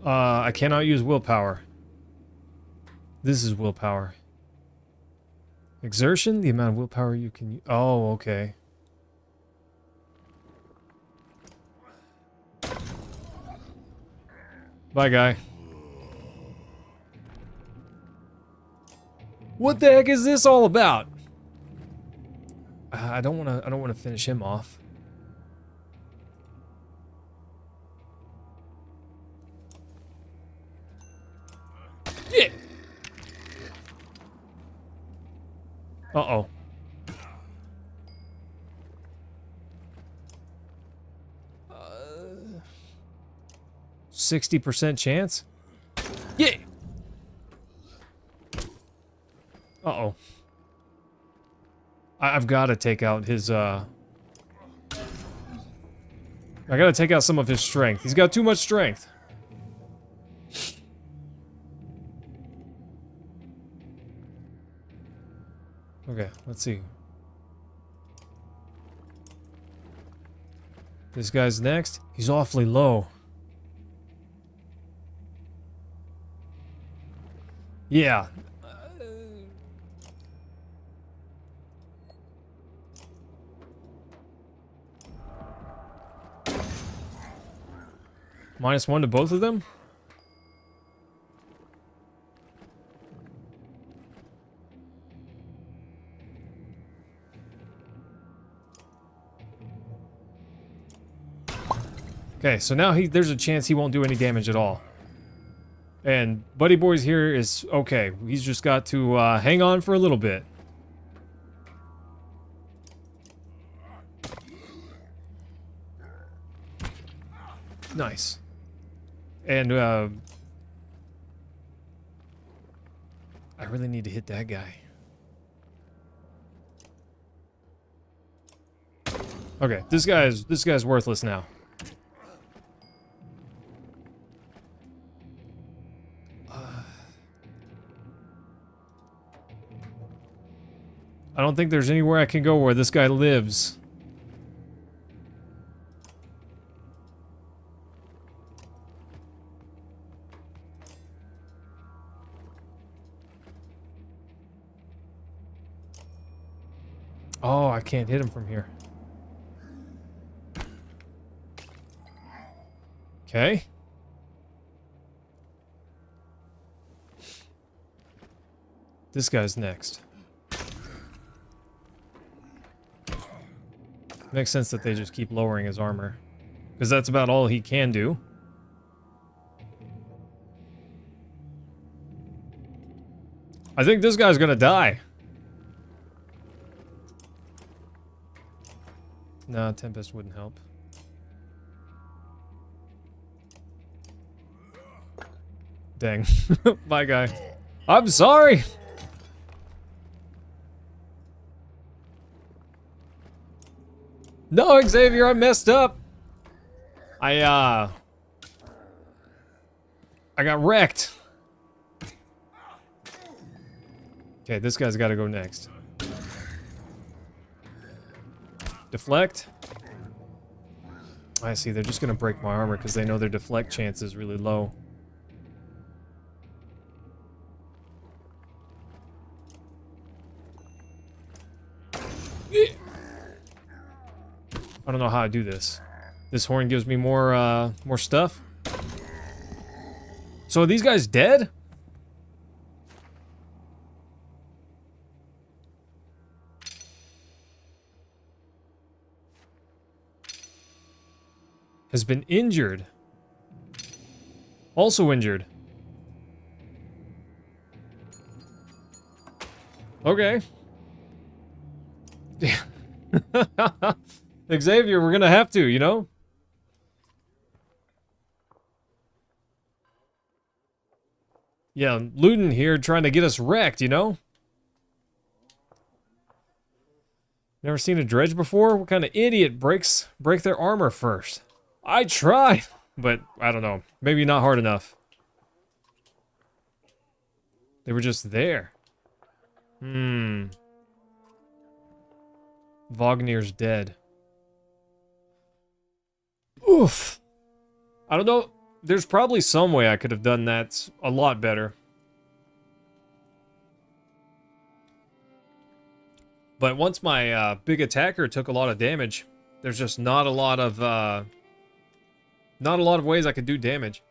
Speaker 1: I cannot use willpower. This is willpower. Exertion? The amount of willpower you can use. Oh, okay. Bye, guy. What the heck is this all about? I don't want to finish him off. Yeah. Uh-oh. Uh, 60% chance? Yeah. Uh-oh. I've got to take out his, I gotta take out some of his strength. He's got too much strength. Okay, let's see. This guy's next. He's awfully low. Yeah. -1 to both of them? Okay, so now there's a chance he won't do any damage at all. And Buddy Boy's here is okay. He's just got to hang on for a little bit. Nice. And I really need to hit that guy. Okay, this guy's worthless now. I don't think there's anywhere I can go where this guy lives. Oh, I can't hit him from here. Okay. This guy's next. Makes sense that they just keep lowering his armor. Because that's about all he can do. I think this guy's gonna die. Nah, Tempest wouldn't help. Dang. Bye, guy. I'm sorry! No, Xavier, I messed up! I got wrecked. Okay, this guy's gotta go next. Deflect. I see, they're just gonna break my armor because they know their deflect chance is really low. I don't know how I do this. This horn gives me more stuff. So are these guys dead? Has been injured. Also injured. Okay. Xavier, we're gonna have to, you know? Yeah, Luden here trying to get us wrecked, you know? Never seen a dredge before? What kind of idiot break their armor first? I try, but I don't know. Maybe not hard enough. They were just there. Vognir's dead. Oof. I don't know. There's probably some way I could have done that a lot better. But once my big attacker took a lot of damage, there's just not a lot of ways I could do damage.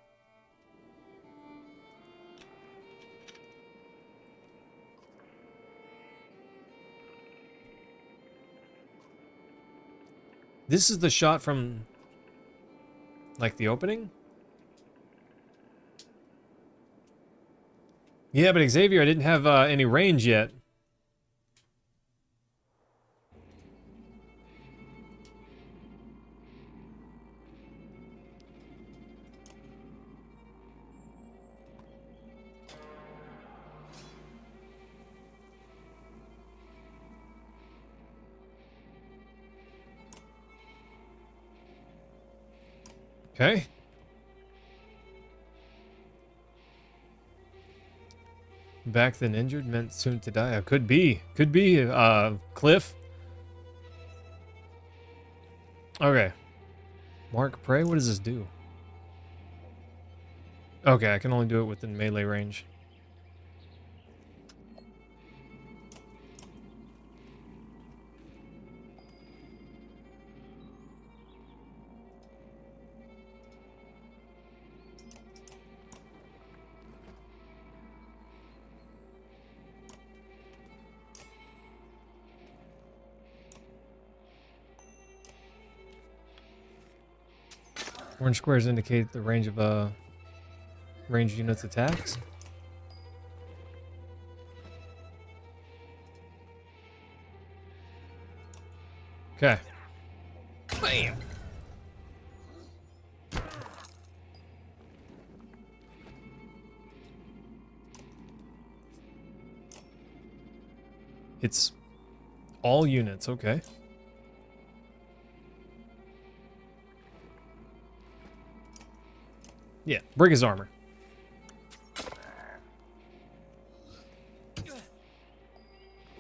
Speaker 1: This is the shot from, like, the opening? Yeah, but Xavier, I didn't have any range yet. Okay. Back then injured meant soon to die. Could be. Could be, Cliff. Okay. Mark Prey, what does this do? Okay, I can only do it within melee range. Orange squares indicate the range of ranged units' attacks. Okay. Bam. It's all units, okay. Yeah, break his armor.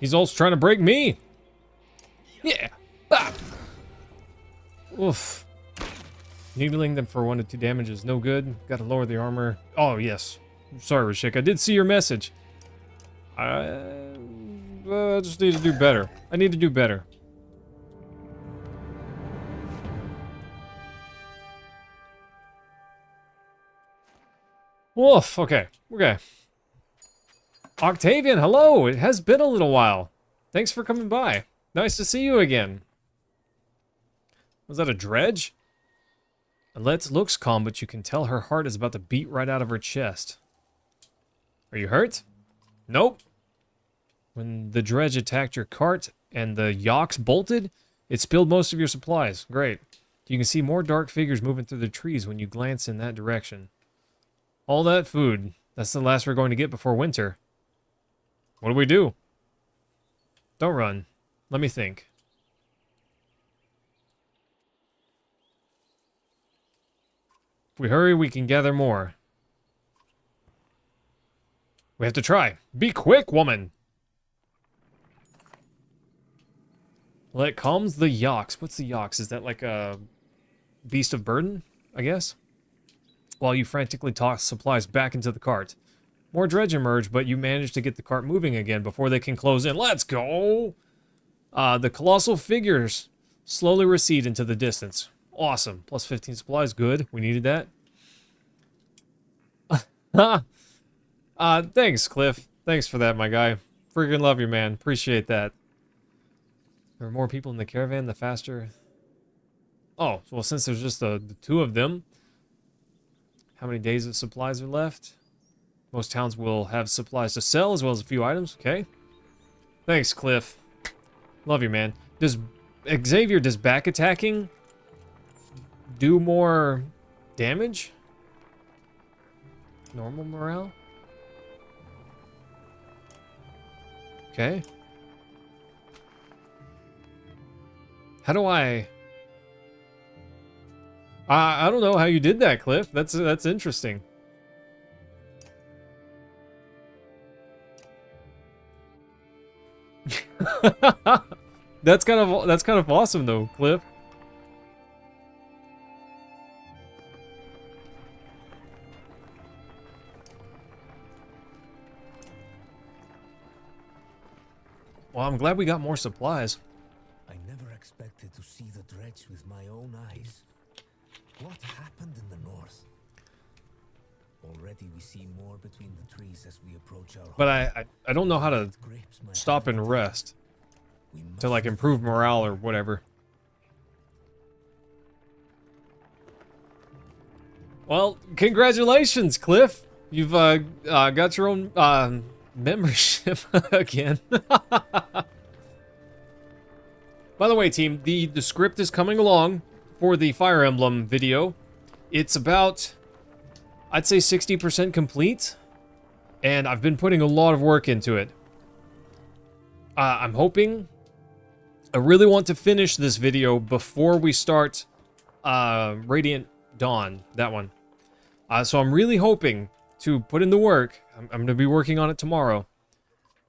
Speaker 1: He's also trying to break me. Yeah. Bah. Oof. Needling them for 1 to 2 damage is no good. Gotta lower the armor. Oh, yes. Sorry, Rashik. I did see your message. I just need to do better. I need to do better. Woof, okay, okay. Octavian, hello! It has been a little while. Thanks for coming by. Nice to see you again. Was that a dredge? Alette's looks calm, but you can tell her heart is about to beat right out of her chest. Are you hurt? Nope. When the dredge attacked your cart and the yaks bolted, it spilled most of your supplies. Great. You can see more dark figures moving through the trees when you glance in that direction. All that food. That's the last we're going to get before winter. What do we do? Don't run. Let me think. If we hurry, we can gather more. We have to try. Be quick, woman! Well, it calms the yaks. What's the yaks? Is that like a beast of burden, I guess? While you frantically toss supplies back into the cart. More dredge emerge, but you manage to get the cart moving again before they can close in. Let's go! The colossal figures slowly recede into the distance. Awesome. Plus 15 supplies. Good. We needed that. Thanks, Cliff. Thanks for that, my guy. Freaking love you, man. Appreciate that. There are more people in the caravan, the faster... Oh, well, since there's just the two of them, how many days of supplies are left? Most towns will have supplies to sell, as well as a few items. Okay. Thanks, Cliff. Love you, man. Does back attacking do more damage? Normal morale? Okay. How do I don't know how you did that, Cliff. That's interesting. That's kind of awesome though, Cliff. Well, I'm glad we got more supplies.
Speaker 4: I never expected to see the dredge with my own eyes. What happened in the north? Already we see more between the trees as we approach our
Speaker 1: But I don't know how to stop and rest to like improve morale or whatever. Well, congratulations, Cliff. You've got your own membership again. By the way, team, the script is coming along for the Fire Emblem video. It's about, I'd say, 60% complete, and I've been putting a lot of work into it. I'm hoping, I really want to finish this video before we start Radiant Dawn, that one. So I'm really hoping to put in the work. I'm going to be working on it tomorrow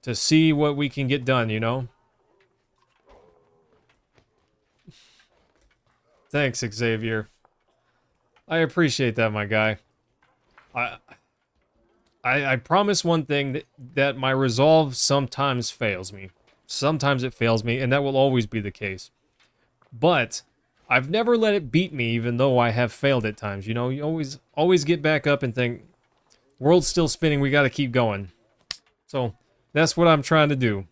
Speaker 1: to see what we can get done, you know? Thanks, Xavier. I appreciate that, my guy. I promise one thing, that my resolve sometimes fails me. Sometimes it fails me, and that will always be the case. But I've never let it beat me, even though I have failed at times. You know, you always get back up and think, world's still spinning, we gotta keep going. So, that's what I'm trying to do.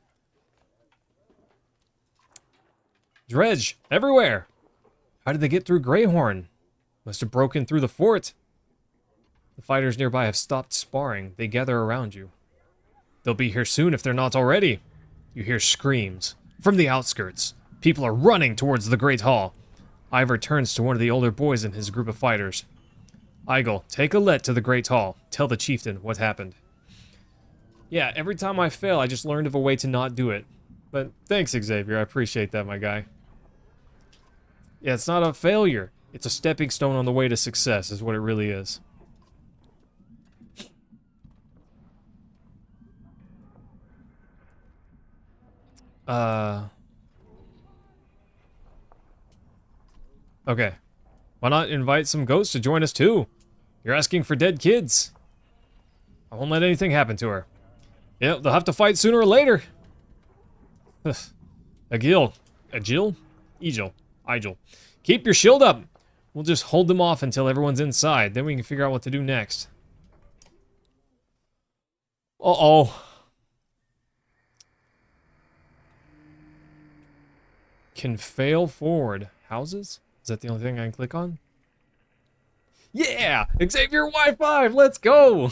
Speaker 1: Dredge, everywhere! How did they get through Greyhorn? Must have broken through the fort. The fighters nearby have stopped sparring. They gather around you. They'll be here soon if they're not already. You hear screams. From the outskirts, people are running towards the Great Hall. Ivor turns to one of the older boys in his group of fighters. Eigel, take Alette to the Great Hall. Tell the chieftain what happened. Yeah, every time I fail, I just learned of a way to not do it. But thanks, Xavier. I appreciate that, my guy. Yeah, it's not a failure. It's a stepping stone on the way to success, is what it really is. Okay. Why not invite some ghosts to join us too? You're asking for dead kids. I won't let anything happen to her. Yep, they'll have to fight sooner or later. Agil. Agil? Egil. Igil. Keep your shield up. We'll just hold them off until everyone's inside. Then we can figure out what to do next. Uh-oh. Can fail forward. Houses? Is that the only thing I can click on? Yeah! Xavier Y5! Let's go!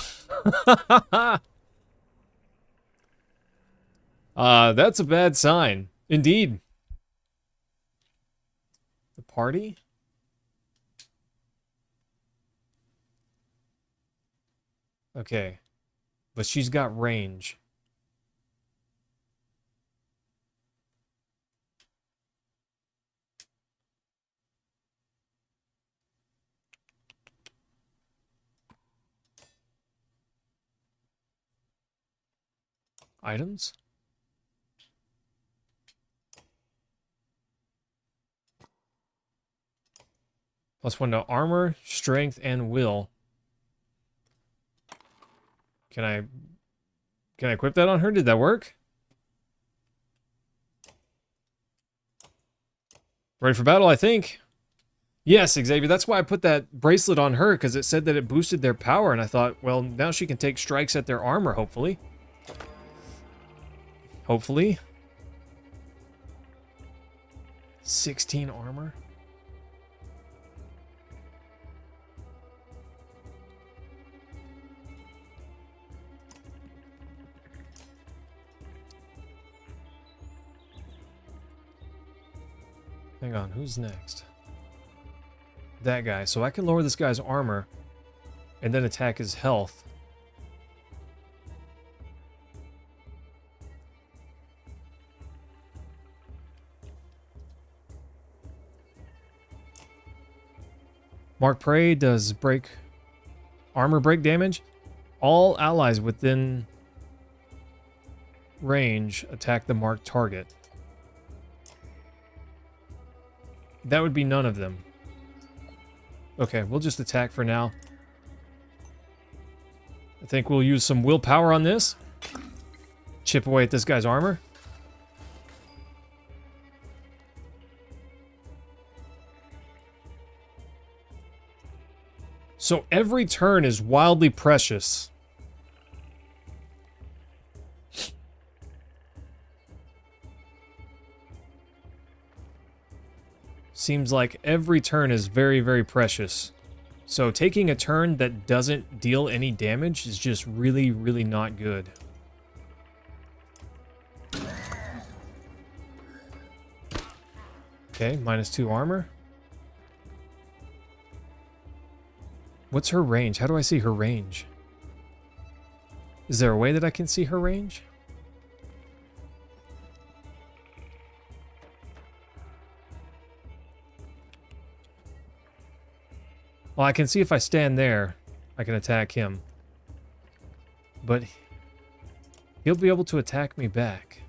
Speaker 1: That's a bad sign. Indeed. The party? Okay. But she's got range. Items? +1 to armor, strength, and will. Can I equip that on her? Did that work? Ready for battle, I think. Yes, Xavier, that's why I put that bracelet on her, because it said that it boosted their power, and I thought, well, now she can take strikes at their armor, hopefully. Hopefully. 16 armor. Hang on, who's next? That guy. So I can lower this guy's armor and then attack his health. Mark Prey does armor break damage. All allies within range attack the marked target. That would be none of them. Okay, we'll just attack for now. I think we'll use some willpower on this. Chip away at this guy's armor. So every turn is wildly precious. Seems like every turn is very, very precious. So taking a turn that doesn't deal any damage is just really, really not good. Okay, -2 armor. What's her range? How do I see her range? Is there a way that I can see her range? Well, I can see if I stand there, I can attack him. But he'll be able to attack me back.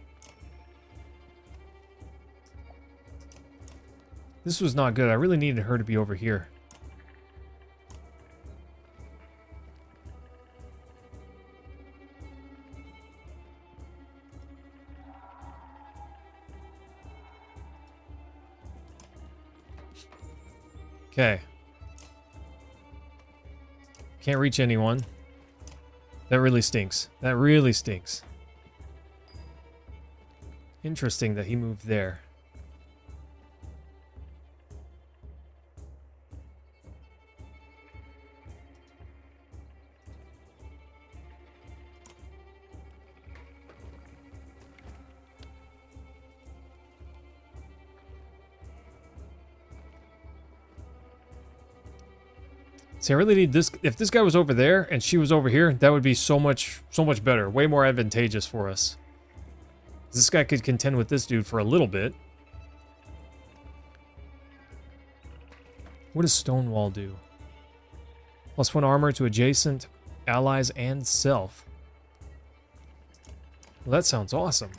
Speaker 1: This was not good. I really needed her to be over here. Okay. Can't reach anyone. That really stinks. That really stinks. Interesting that he moved there. See, I really need this. If this guy was over there and she was over here, that would be so much better. Way more advantageous for us. This guy could contend with this dude for a little bit. What does Stonewall do? +1 armor to adjacent allies and self. Well, that sounds awesome.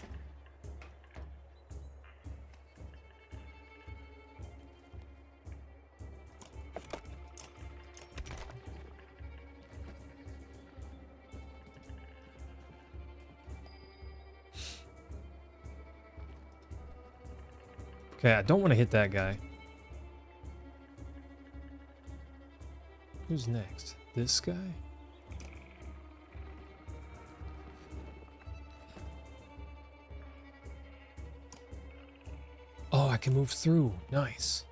Speaker 1: Okay, I don't want to hit that guy. Who's next? This guy? Oh, I can move through. Nice.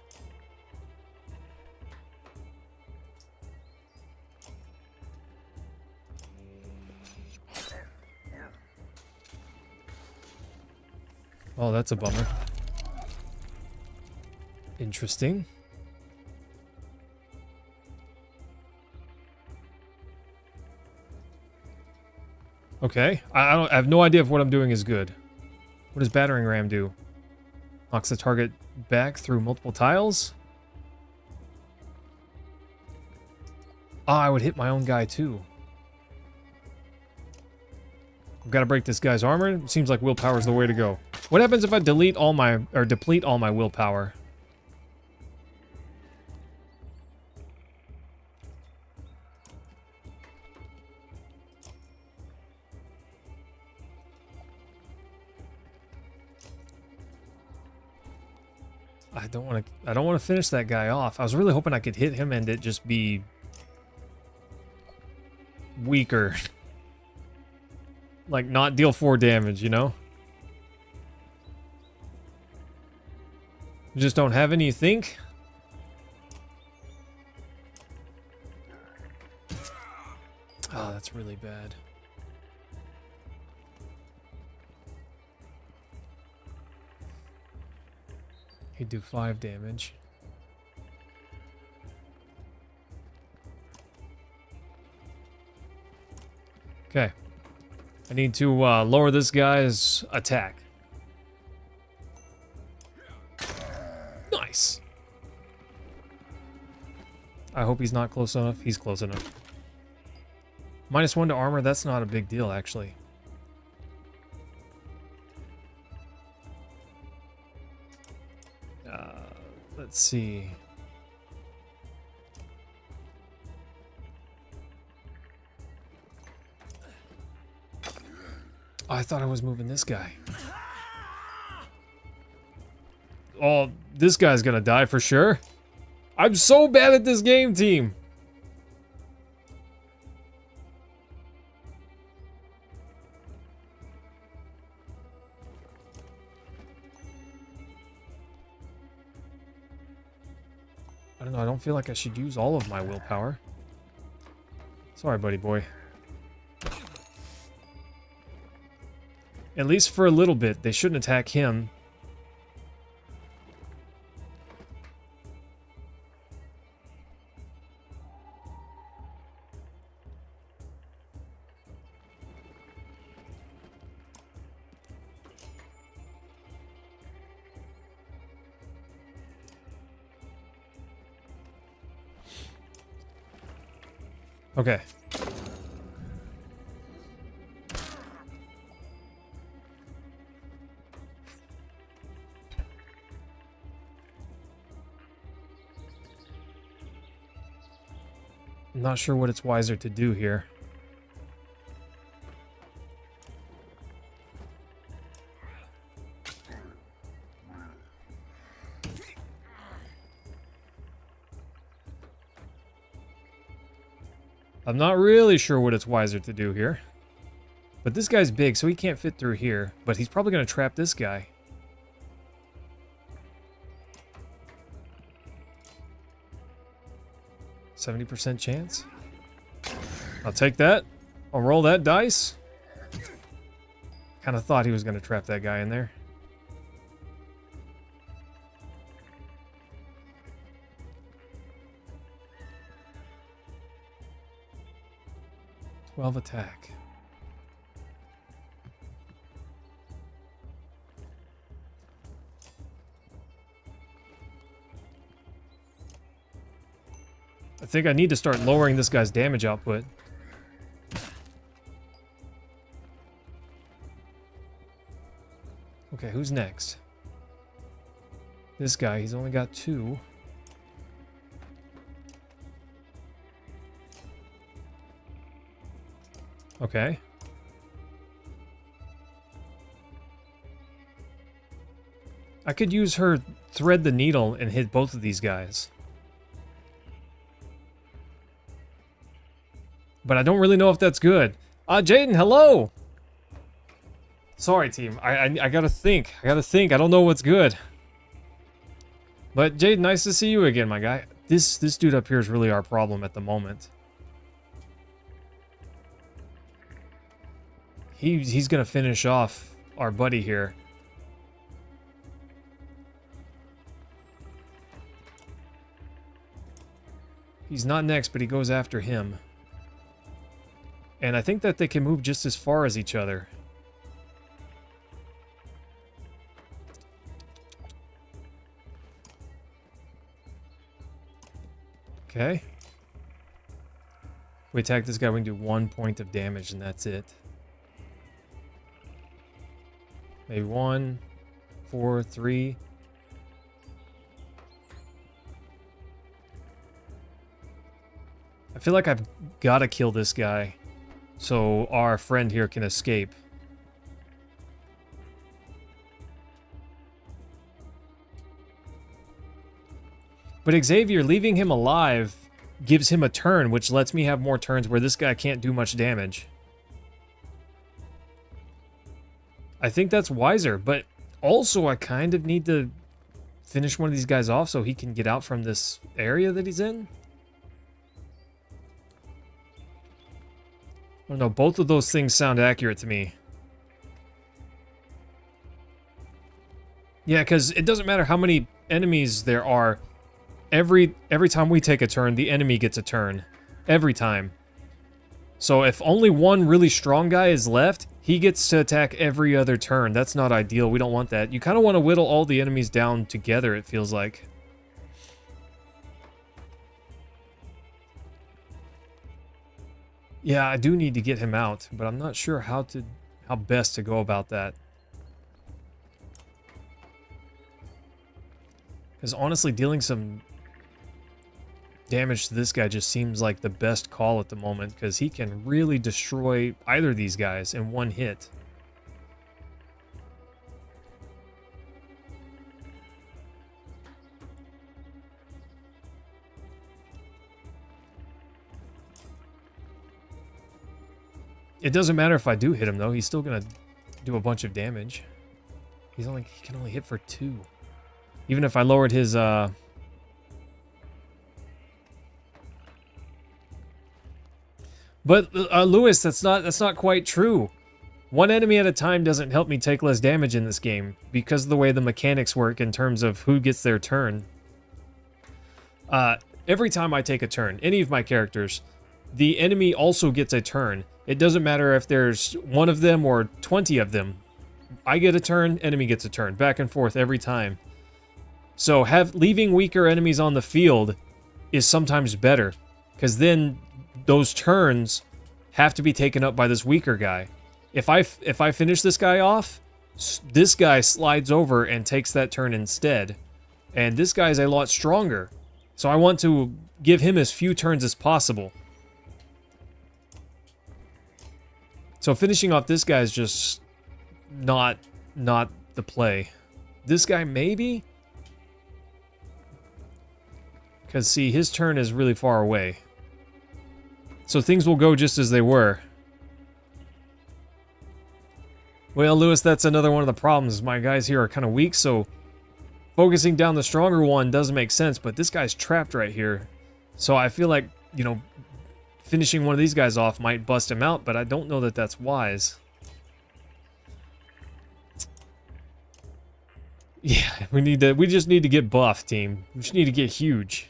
Speaker 1: Oh, that's a bummer. Interesting. Okay. I have no idea if what I'm doing is good. What does battering ram do? Knocks the target back through multiple tiles? Ah, I would hit my own guy too. I've got to break this guy's armor. It seems like willpower is the way to go. What happens if I deplete all my willpower? I don't want to finish that guy off. I was really hoping I could hit him and it just be weaker. Like not deal 4 damage, you know? You just don't have any, you think? Oh, that's really bad. He'd do 5 damage. Okay. I need to lower this guy's attack. Nice. I hope he's not close enough. He's close enough. -1 to armor, that's not a big deal, actually. Let's see. Oh, I thought I was moving this guy. Oh, this guy's gonna die for sure. I'm so bad at this game, team. I don't know, I don't feel like I should use all of my willpower. Sorry, buddy boy. At least for a little bit, they shouldn't attack him. Okay. I'm not sure what it's wiser to do here. I'm not really sure what it's wiser to do here. But this guy's big, so he can't fit through here. But he's probably going to trap this guy. %70 chance? I'll take that. I'll roll that dice. Kind of thought he was going to trap that guy in there. .12 attack. I think I need to start lowering this guy's damage output. Okay, who's next? This guy, he's only got 2. Okay. I could use her thread the needle and hit both of these guys. But I don't really know if that's good. Jaden, hello! Sorry, team. I gotta think. I don't know what's good. But Jaden, nice to see you again, my guy. This dude up here is really our problem at the moment. He's gonna finish off our buddy here. He's not next, but he goes after him. And I think that they can move just as far as each other. Okay. We attack this guy, we can do 1 point of damage, and that's it. Maybe 1, 4, 3. I feel like I've got to kill this guy so our friend here can escape. But Xavier, leaving him alive gives him a turn, which lets me have more turns where this guy can't do much damage. I think that's wiser, but also I kind of need to finish one of these guys off so he can get out from this area that he's in. I don't know, both of those things sound accurate to me. Yeah, because it doesn't matter how many enemies there are. Every time we take a turn, the enemy gets a turn. Every time. So if only one really strong guy is left, he gets to attack every other turn. That's not ideal. We don't want that. You kind of want to whittle all the enemies down together, it feels like. Yeah, I do need to get him out, but I'm not sure how best to go about that. Because honestly, dealing some damage to this guy just seems like the best call at the moment, because he can really destroy either of these guys in one hit. It doesn't matter if I do hit him, though. He's still gonna do a bunch of damage. He can only hit for 2. Even if I lowered his, But, Lewis, that's not quite true. One enemy at a time doesn't help me take less damage in this game, because of the way the mechanics work in terms of who gets their turn. Every time I take a turn, any of my characters, the enemy also gets a turn. It doesn't matter if there's 1 of them or 20 of them. I get a turn, enemy gets a turn. Back and forth every time. So leaving weaker enemies on the field is sometimes better, because then those turns have to be taken up by this weaker guy. If I finish this guy off, this guy slides over and takes that turn instead. And this guy's a lot stronger. So I want to give him as few turns as possible. So finishing off this guy is just not the play. This guy maybe? Because see, his turn is really far away. So things will go just as they were. Well, Lewis, that's another one of the problems. My guys here are kind of weak, so focusing down the stronger one doesn't make sense, but this guy's trapped right here. So I feel like, you know, finishing one of these guys off might bust him out, but I don't know that that's wise. Yeah, we just need to get buffed, team. We just need to get huge.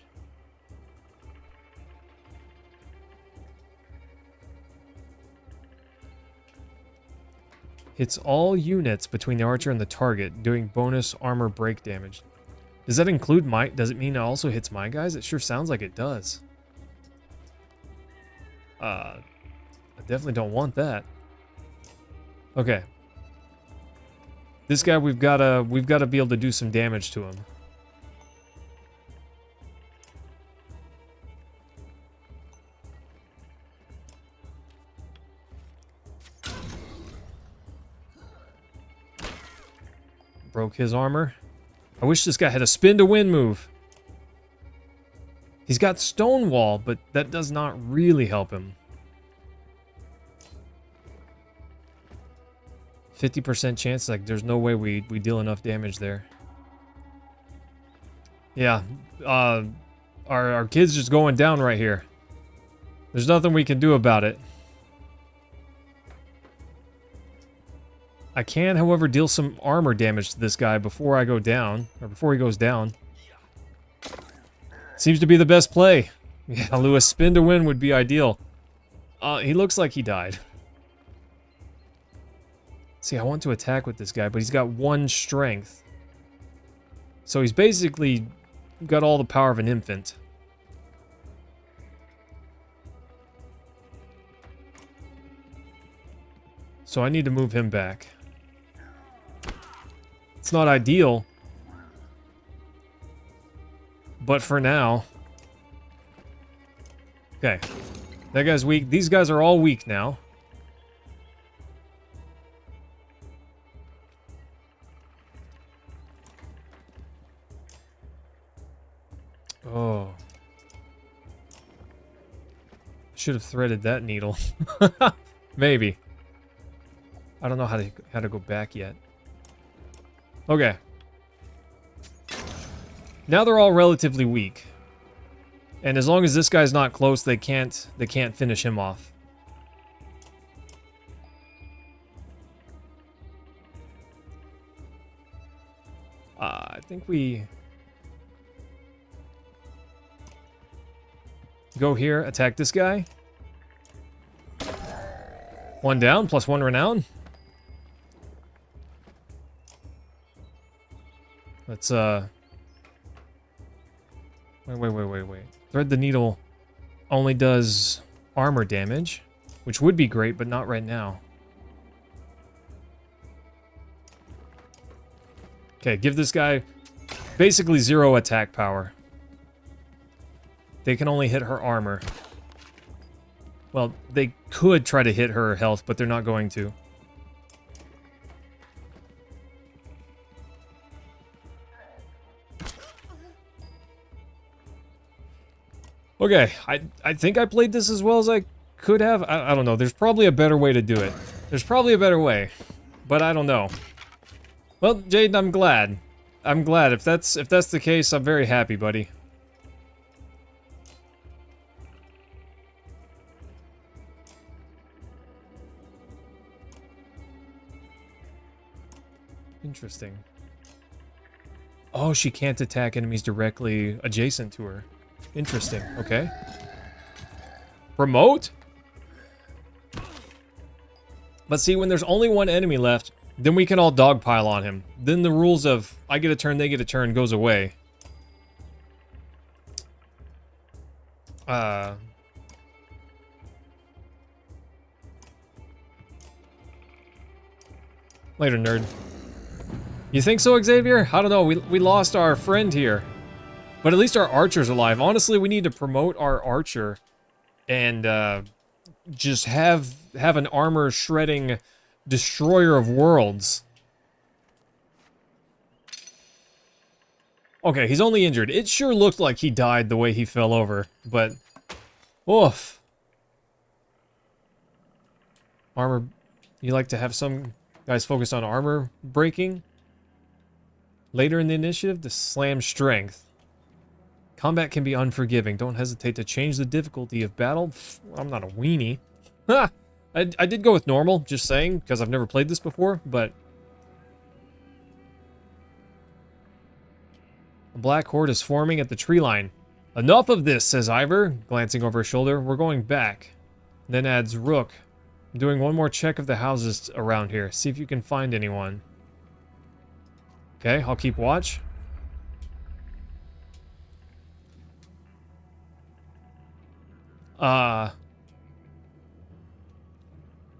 Speaker 1: Hits all units between the archer and the target, doing bonus armor break damage. Does that include does it mean it also hits my guys? It sure sounds like it does. I definitely don't want that. Okay. This guy, we've gotta be able to do some damage to him. Broke his armor. I wish this guy had a spin to win move. He's got Stonewall, but that does not really help him. 50% chance, like there's no way we deal enough damage there. Yeah, our kid's just going down right here. There's nothing we can do about it. I can, however, deal some armor damage to this guy before I go down, or before he goes down. Seems to be the best play. Yeah, Lewis, spin to win would be ideal. He looks like he died. See, I want to attack with this guy, but he's got 1 strength. So he's basically got all the power of an infant. So I need to move him back. It's not ideal. But for now... Okay. That guy's weak. These guys are all weak now. Oh. Should have threaded that needle. Maybe. I don't know how to go back yet. Okay. Now they're all relatively weak. And as long as this guy's not close, they can't finish him off. I think we go here, attack this guy. 1 down, +1 renown. Let's, Wait. Thread the needle only does armor damage, which would be great, but not right now. Okay, give this guy basically 0 attack power. They can only hit her armor. Well, they could try to hit her health, but they're not going to. Okay, I think I played this as well as I could have. I don't know. There's probably a better way to do it. There's probably a better way, but I don't know. Well, Jaden, I'm glad. I'm glad. If that's the case, I'm very happy, buddy. Interesting. Oh, she can't attack enemies directly adjacent to her. Interesting. Okay. Promote? But see, when there's only 1 enemy left, then we can all dogpile on him. Then the rules of I get a turn, they get a turn goes away. Later, nerd. You think so, Xavier? I don't know. We lost our friend here. But at least our archer's alive. Honestly, we need to promote our archer and just have an armor shredding destroyer of worlds. Okay, he's only injured. It sure looked like he died the way he fell over, but oof. Armor, you like to have some guys focus on armor breaking? Later in the initiative, to slam strength. Combat can be unforgiving. Don't hesitate to change the difficulty of battle. Pfft, I'm not a weenie. Ha! I did go with normal, just saying, because I've never played this before, but... A black horde is forming at the tree line. Enough of this, says Ivor, glancing over his shoulder. We're going back. Then adds Rook. I'm doing one more check of the houses around here. See if you can find anyone. Okay, I'll keep watch.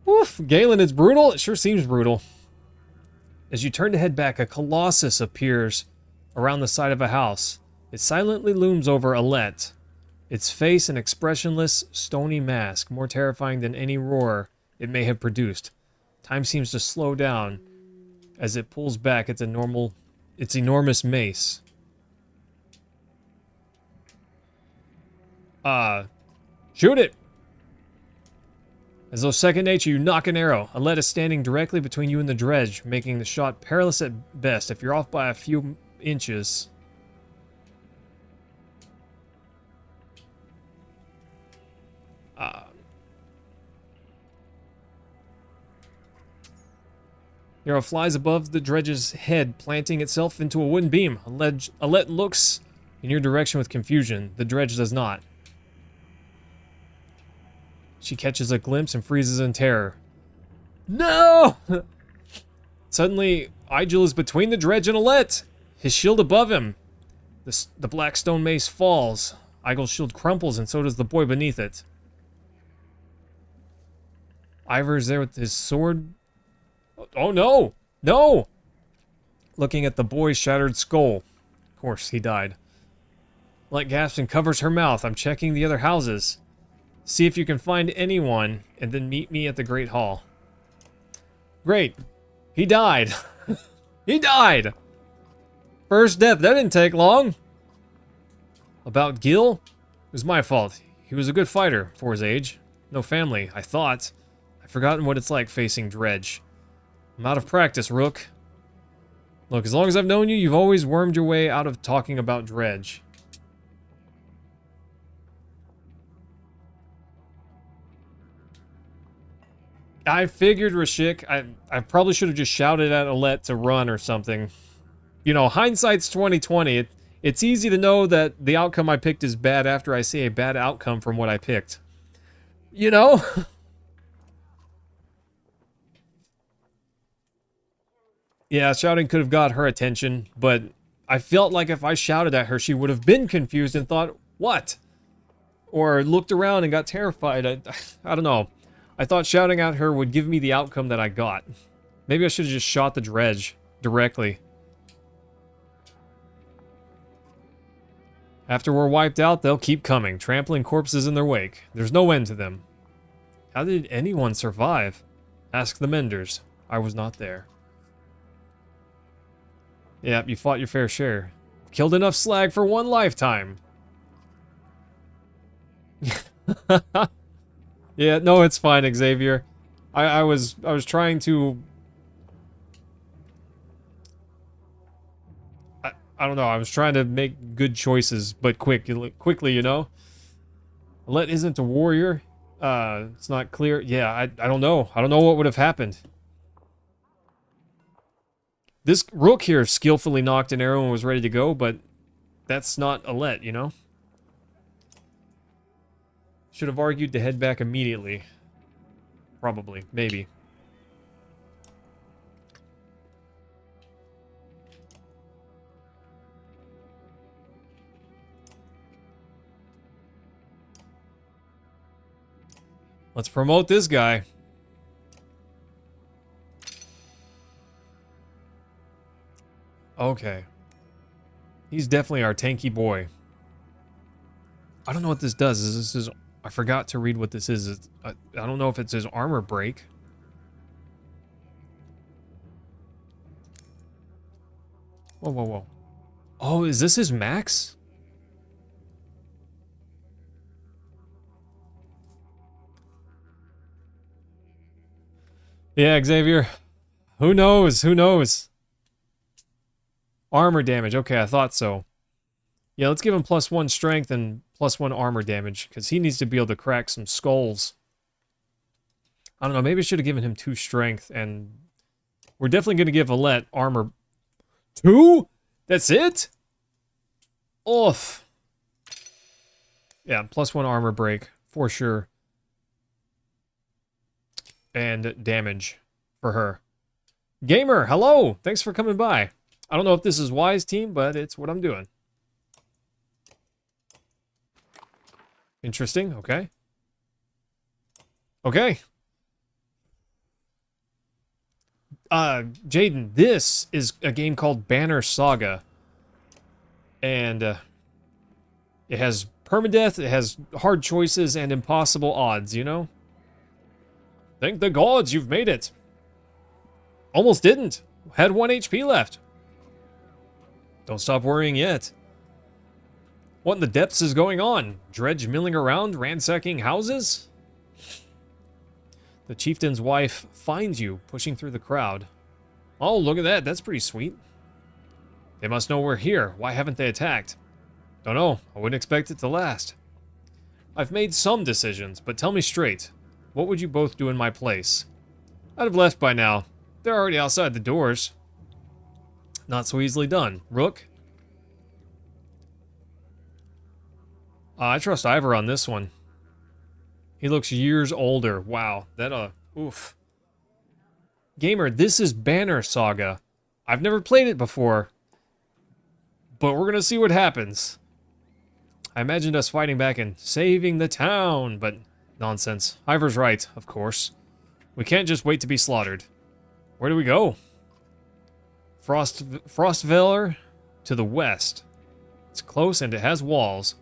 Speaker 1: Oof, Galen, it's brutal. It sure seems brutal. As you turn to head back, a colossus appears around the side of a house. It silently looms over Alette. Its face an expressionless, stony mask, more terrifying than any roar it may have produced. Time seems to slow down as it pulls back into normal its enormous mace. Shoot it! As though second nature, you knock an arrow. A lead is standing directly between you and the dredge, making the shot perilous at best. If you're off by a few inches... The arrow flies above the dredge's head, planting itself into a wooden beam. Alette looks in your direction with confusion. The dredge does not. She catches a glimpse and freezes in terror. No! Suddenly, Igel is between the dredge and Alette. His shield above him. The black stone mace falls. Igel's shield crumples, and so does the boy beneath it. Ivor is there with his sword. Oh no! No! Looking at the boy's shattered skull. Of course, he died. Alette gasps and covers her mouth. I'm checking the other houses. See if you can find anyone, and then meet me at the Great Hall. Great. He died. He died! First death. That didn't take long. About Gil? It was my fault. He was a good fighter for his age. No family, I thought. I've forgotten what it's like facing Dredge. I'm out of practice, Rook. Look, as long as I've known you, you've always wormed your way out of talking about Dredge. I figured, Rashik, I probably should have just shouted at Alette to run or something. You know, hindsight's 2020. It's easy to know that the outcome I picked is bad after I see a bad outcome from what I picked. You know? Yeah, shouting could have got her attention, but I felt like if I shouted at her, she would have been confused and thought, what? Or looked around and got terrified. I don't know. I thought shouting at her would give me the outcome that I got. Maybe I should have just shot the dredge directly. After we're wiped out, they'll keep coming, trampling corpses in their wake. There's no end to them. How did anyone survive? Ask the Menders. I was not there. Yeah, you fought your fair share. Killed enough slag for one lifetime. Yeah, no, it's fine, Xavier. I was trying to... I don't know, I was trying to make good choices, but quickly, you know? Alette isn't a warrior. It's not clear. Yeah, I don't know. I don't know what would have happened. This Rook here skillfully knocked an arrow and was ready to go, but that's not Alette, you know? Should have argued to head back immediately. Probably. Maybe. Let's promote this guy. Okay. He's definitely our tanky boy. I don't know what this does. Is this his... I forgot to read what this is. I don't know if it's his armor break. Whoa, whoa, whoa. Oh, is this his max? Yeah, Xavier. Who knows? Who knows? Armor damage. Okay, I thought so. Yeah, let's give him +1 strength and +1 armor damage, because he needs to be able to crack some skulls. I don't know, maybe I should have given him 2 strength, and we're definitely going to give Alette armor... 2? That's it? Oof. Yeah, +1 armor break, for sure. And damage for her. Gamer, hello! Thanks for coming by. I don't know if this is wise, team, but it's what I'm doing. Interesting, okay. Okay. Jaden, this is a game called Banner Saga. And, it has permadeath, it has hard choices, and impossible odds, you know? Thank the gods you've made it. Almost didn't. Had 1 HP left. Don't stop worrying yet. What in the depths is going on? Dredge milling around, ransacking houses? The chieftain's wife finds you, pushing through the crowd. Oh, look at that. That's pretty sweet. They must know we're here. Why haven't they attacked? Don't know. I wouldn't expect it to last. I've made some decisions, but tell me straight. What would you both do in my place? I'd have left by now. They're already outside the doors. Not so easily done. Rook? I trust Ivor on this one. He looks years older. Wow. That, oof. Gamer, this is Banner Saga. I've never played it before. But we're gonna see what happens. I imagined us fighting back and saving the town, but nonsense. Ivor's right, of course. We can't just wait to be slaughtered. Where do we go? Frostveller to the west. It's close and it has walls.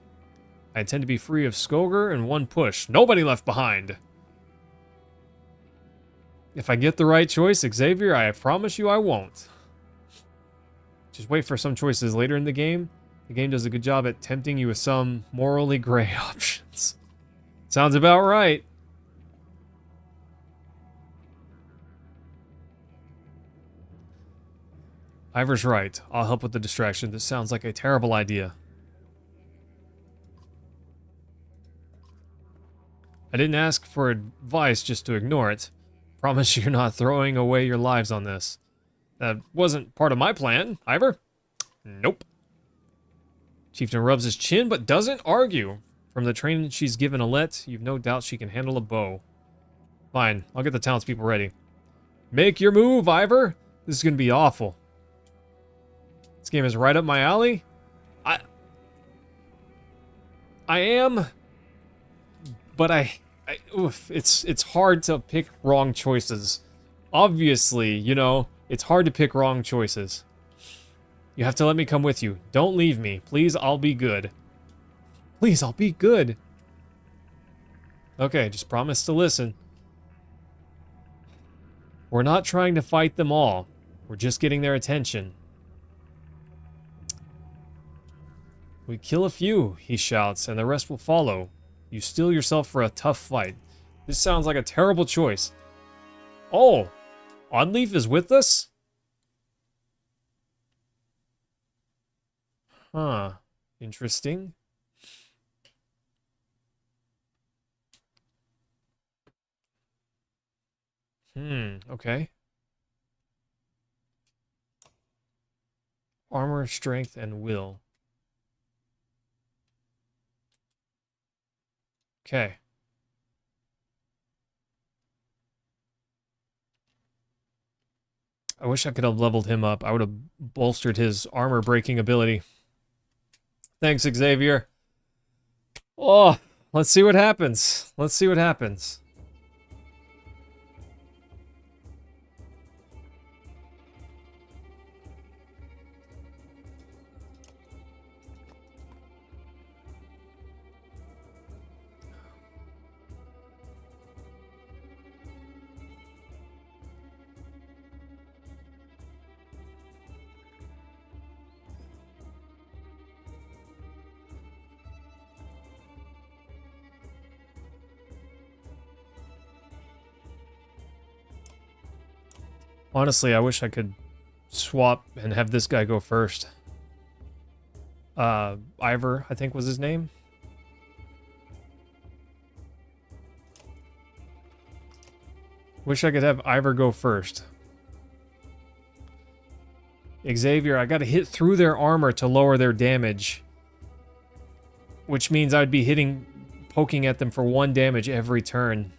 Speaker 1: I intend to be free of Skoger in one push. Nobody left behind. If I get the right choice, Xavier, I promise you I won't. Just wait for some choices later in the game. The game does a good job at tempting you with some morally gray options. Sounds about right. Ivor's right. I'll help with the distraction. This sounds like a terrible idea. I didn't ask for advice just to ignore it. Promise you're not throwing away your lives on this. That wasn't part of my plan, Ivor. Nope. Chieftain rubs his chin, but doesn't argue. From the training she's given Alette, you've no doubt she can handle a bow. Fine, I'll get the townspeople ready. Make your move, Ivor. This is going to be awful. This game is right up my alley. I am, but oof, it's hard to pick wrong choices. Obviously, you know, it's hard to pick wrong choices. You have to let me come with you. Don't leave me. Please, I'll be good. Please, I'll be good. Okay, just promise to listen. We're not trying to fight them all. We're just getting their attention. We kill a few, he shouts, and the rest will follow. You steel yourself for a tough fight. This sounds like a terrible choice. Oh, Oddleaf is with us? Huh. Interesting. Okay. Armor, strength, and will. Okay. I wish I could have leveled him up. I would have bolstered his armor breaking ability. Thanks, Xavier. Oh, let's see what happens. Let's see what happens. Honestly, I wish I could swap and have this guy go first. Ivor, I think was his name. Wish I could have Ivor go first. Xavier, I gotta hit through their armor to lower their damage. Which means I'd be poking at them for 1 damage every turn.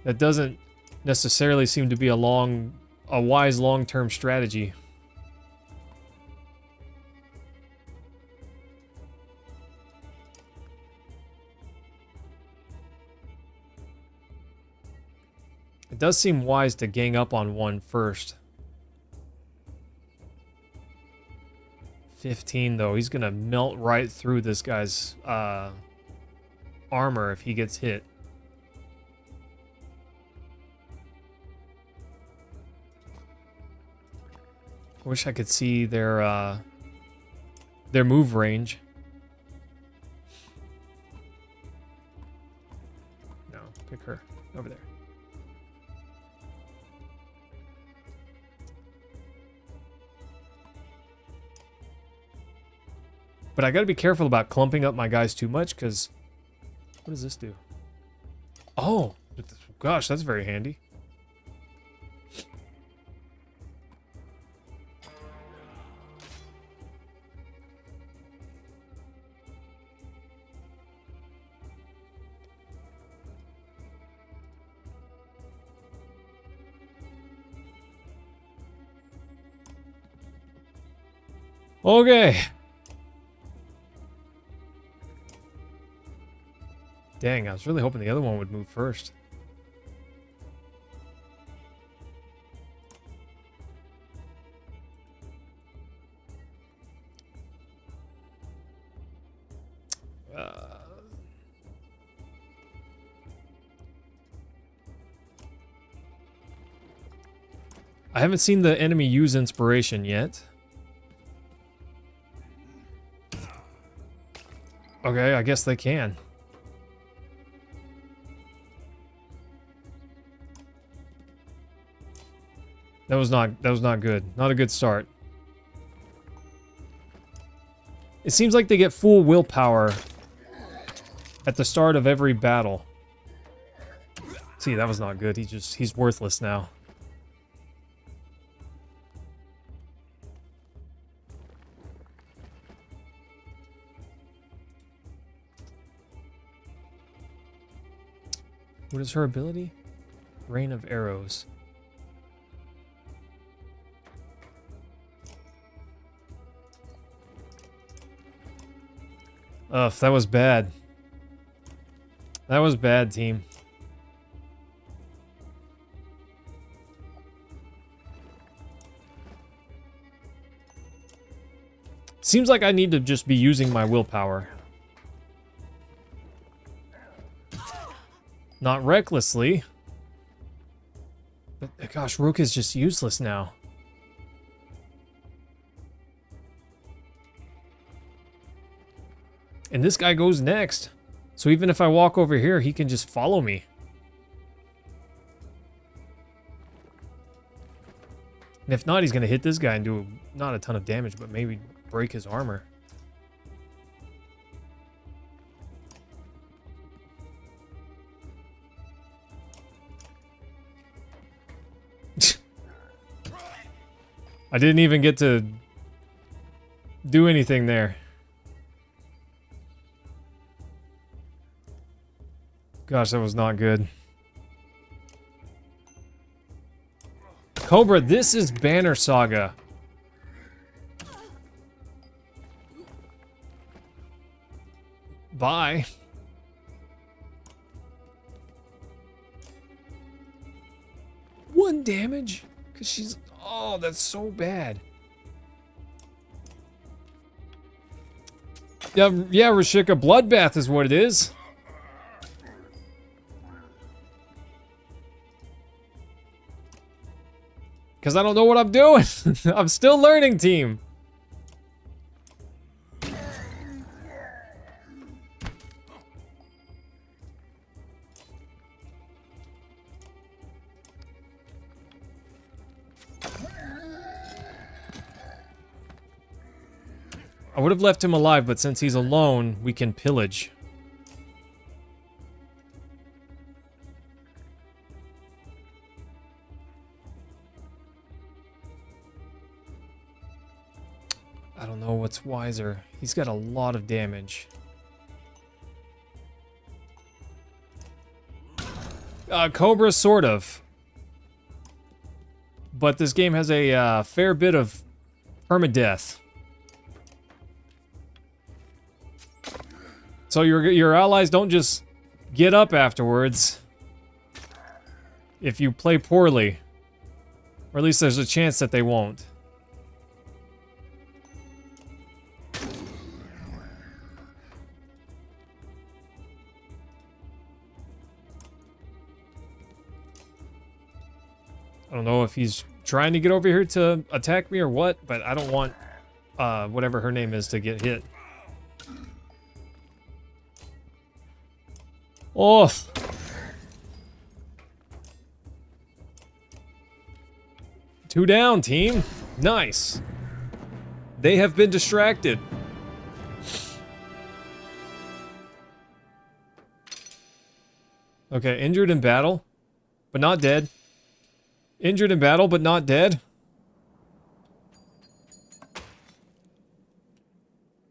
Speaker 1: That doesn't necessarily seem to be a wise long-term strategy. It does seem wise to gang up on one first. 15 though, he's gonna melt right through this guy's armor if he gets hit. I wish I could see their move range. No, pick her. Over there. But I gotta be careful about clumping up my guys too much, because... What does this do? Oh! Gosh, that's very handy. Okay. Dang, I was really hoping the other one would move first. I haven't seen the enemy use inspiration yet. Okay, I guess they can. That was not good. Not a good start. It seems like they get full willpower at the start of every battle. See, that was not good. He's worthless now. What is her ability? Rain of arrows. Ugh, that was bad. That was bad, team. Seems like I need to just be using my willpower. Not recklessly. But gosh, Rook is just useless now. And this guy goes next. So even if I walk over here, he can just follow me. And if not, he's going to hit this guy and do not a ton of damage, but maybe break his armor. I didn't even get to do anything there. Gosh, that was not good. Cobra, this is Banner Saga. Bye. One damage? Because she's... Oh, that's so bad. Yeah, Rashika, bloodbath is what it is. Because I don't know what I'm doing. I'm still learning, team. I would have left him alive, but since he's alone, we can pillage. I don't know what's wiser. He's got a lot of damage. Cobra, sort of. But this game has a fair bit of permadeath. So your allies don't just get up afterwards if you play poorly. Or at least there's a chance that they won't. I don't know if he's trying to get over here to attack me or what, but I don't want whatever her name is to get hit. Off. Two down, team. Nice. They have been distracted. Okay, injured in battle, but not dead. Injured in battle, but not dead.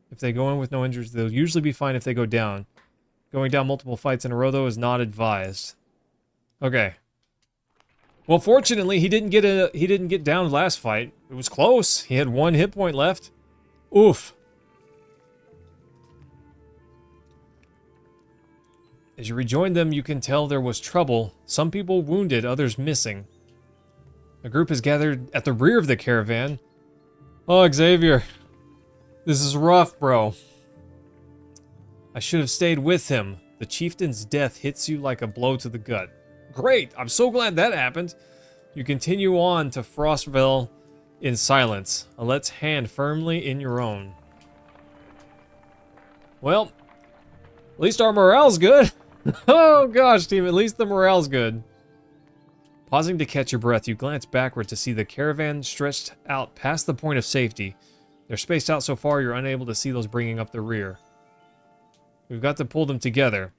Speaker 1: If they go in with no injuries, they'll usually be fine if they go down. Going down multiple fights in a row, though, is not advised. Okay. Well, fortunately, he didn't get down last fight. It was close. He had 1 hit point left. Oof. As you rejoin them, you can tell there was trouble. Some people wounded, others missing. A group has gathered at the rear of the caravan. Oh, Xavier. This is rough, bro. I should have stayed with him. The chieftain's death hits you like a blow to the gut. Great! I'm so glad that happened. You continue on to Frostville in silence, Alet's hand firmly in your own. Well, at least our morale's good. Oh gosh, team, at least the morale's good. Pausing to catch your breath, you glance backward to see the caravan stretched out past the point of safety. They're spaced out so far you're unable to see those bringing up the rear. We've got to pull them together.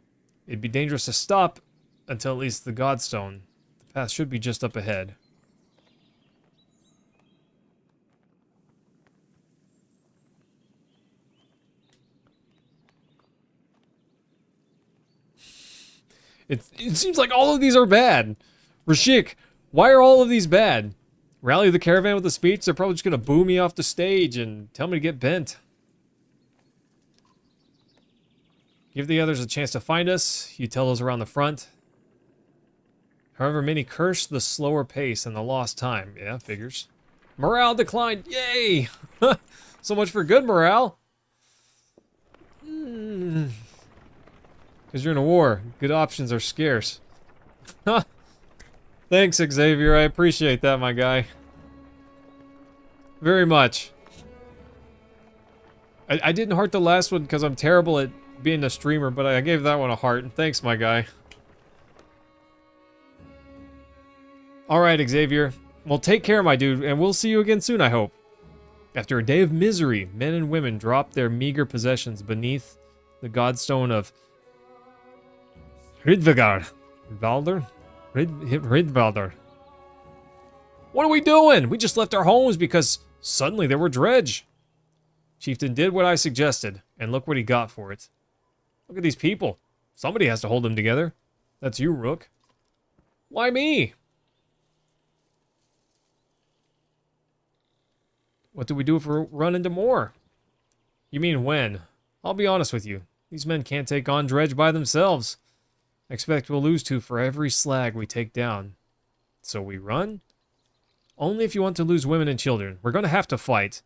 Speaker 1: It'd be dangerous to stop until at least the Godstone. The path should be just up ahead. It seems like all of these are bad. Rashik, why are all of these bad? Rally the caravan with a speech? They're probably just going to boo me off the stage and tell me to get bent. Give the others a chance to find us. You tell those around the front. However, many curse the slower pace and the lost time. Yeah, figures. Morale declined. Yay! So much for good morale. Because you're in a war. Good options are scarce. Thanks, Xavier. I appreciate that, my guy. Very much. I didn't heart the last one because I'm terrible at being a streamer, but I gave that one a heart. Thanks, my guy. Alright, Xavier. Well, take care, my dude, and we'll see you again soon, I hope. After a day of misery, men and women dropped their meager possessions beneath the godstone of Ridvagar. Valder? Ridvalder. What are we doing? We just left our homes because suddenly there were dredge. Chieftain did what I suggested, and look what he got for it. Look at these people. Somebody has to hold them together. That's you, Rook. Why me? What do we do if we run into more? You mean when? I'll be honest with you. These men can't take on dredge by themselves. I expect we'll lose 2 for every slag we take down. So we run? Only if you want to lose women and children. We're going to have to fight.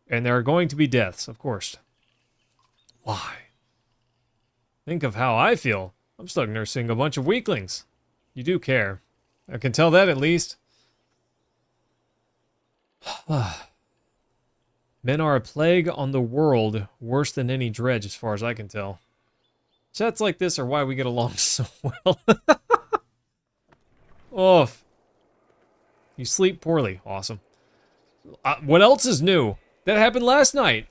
Speaker 1: And there are going to be deaths, of course. Why? Think of how I feel. I'm stuck nursing a bunch of weaklings. You do care. I can tell that at least. Men are a plague on the world, worse than any dredge as far as I can tell. Chats like this are why we get along so well. Oof. You sleep poorly. Awesome. What else is new? That happened last night.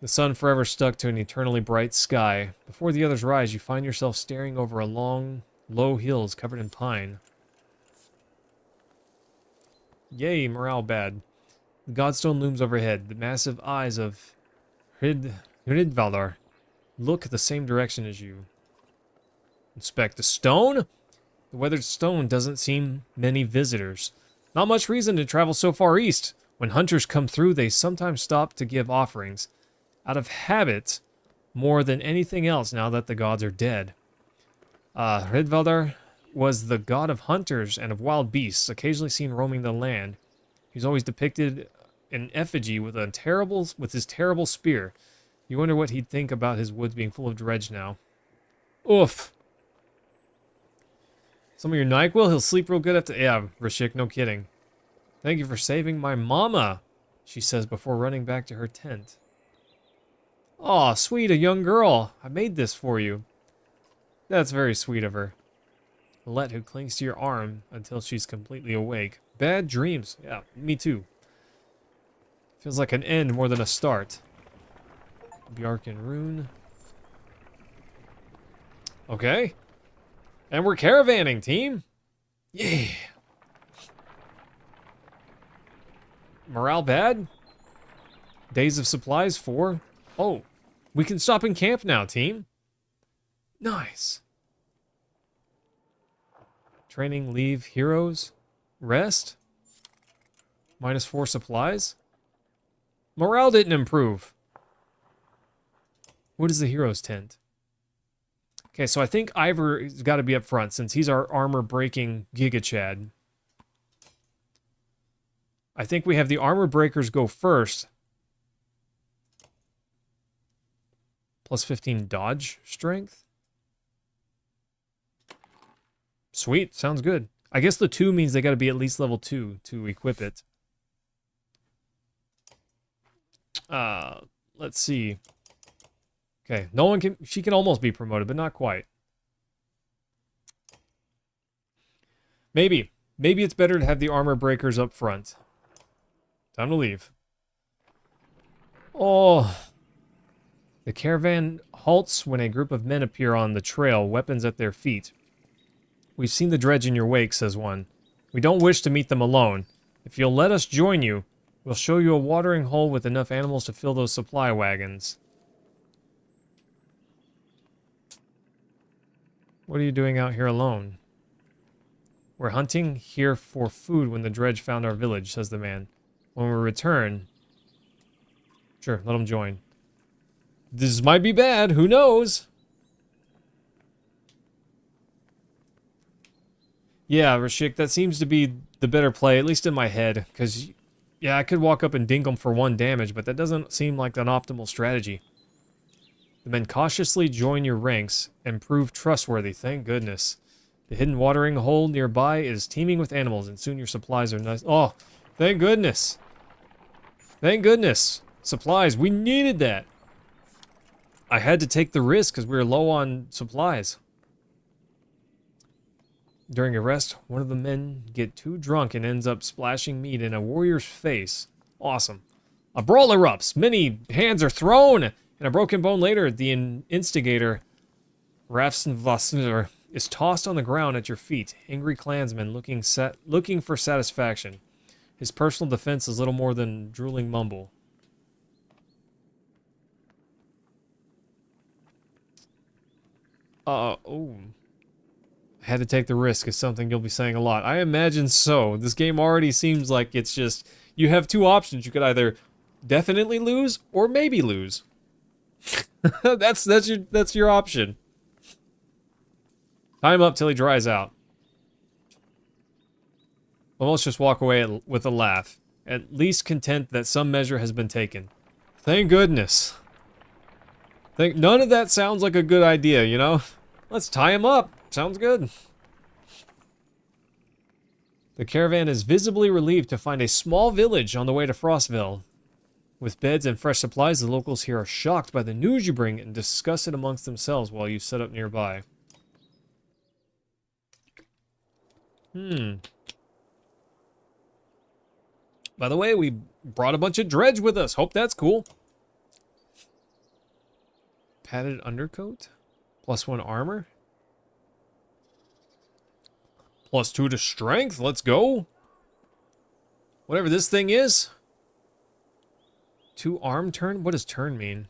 Speaker 1: The sun forever stuck to an eternally bright sky. Before the others rise, you find yourself staring over a long, low hills covered in pine. Yay, morale bad. The Godstone looms overhead. The massive eyes of Ridvaldar look the same direction as you. Inspect the stone? The weathered stone doesn't seem many visitors. Not much reason to travel so far east. When hunters come through, they sometimes stop to give offerings. Out of habit, more than anything else now that the gods are dead. Ridvaldar was the god of hunters and of wild beasts, occasionally seen roaming the land. He's always depicted in effigy with his terrible spear. You wonder what he'd think about his woods being full of dredge now. Oof. Some of your NyQuil, he'll sleep real good after... Yeah, Rashik, no kidding. Thank you for saving my mama, she says before running back to her tent. Aw, sweet, a young girl. I made this for you. That's very sweet of her. Let who clings to your arm until she's completely awake. Bad dreams. Yeah, me too. Feels like an end more than a start. Bjarken Rune. Okay. And we're caravanning, team. Yeah. Morale bad? Days of supplies 4. Oh, we can stop and camp now, team. Nice. Training, leave, heroes, rest. -4 supplies. Morale didn't improve. What is the hero's tent? Okay, so I think Ivor's got to be up front since he's our armor-breaking Giga Chad. I think we have the armor breakers go first. +15 dodge strength. Sweet, sounds good. I guess the 2 means they got to be at least level 2 to equip it. Let's see. Okay, no one can... She can almost be promoted, but not quite. Maybe. Maybe it's better to have the armor breakers up front. Time to leave. Oh. The caravan halts when a group of men appear on the trail, weapons at their feet. We've seen the dredge in your wake, says one. We don't wish to meet them alone. If you'll let us join you, we'll show you a watering hole with enough animals to fill those supply wagons. What are you doing out here alone? We're hunting here for food when the dredge found our village, says the man. When we return... Sure, let them join. This might be bad, who knows? Yeah, Rashik, that seems to be the better play, at least in my head. Because, yeah, I could walk up and dink them for 1 damage, but that doesn't seem like an optimal strategy. The men cautiously join your ranks and prove trustworthy, thank goodness. The hidden watering hole nearby is teeming with animals, and soon your supplies are nice. Oh, thank goodness. Thank goodness. Supplies, we needed that. I had to take the risk because we were low on supplies. During a rest, one of the men get too drunk and ends up splashing meat in a warrior's face. Awesome. A brawl erupts. Many hands are thrown. And a broken bone later, the instigator, Rafsnvasnir, is tossed on the ground at your feet. Angry clansman looking for satisfaction. His personal defense is little more than drooling mumble. Oh. I had to take the risk is something you'll be saying a lot. I imagine so. This game already seems like it's just... You have 2 options. You could either definitely lose or maybe lose. that's your option. Tie him up till he dries out. Well, let's just walk away with a laugh. At least content that some measure has been taken. Thank goodness. None of that sounds like a good idea, you know? Let's tie him up. Sounds good. The caravan is visibly relieved to find a small village on the way to Frostville. With beds and fresh supplies, the locals here are shocked by the news you bring and discuss it amongst themselves while you set up nearby. By the way, we brought a bunch of dredge with us. Hope that's cool. Padded undercoat? +1 armor? +2 to strength. Let's go. Whatever this thing is. 2 arm turn? What does turn mean?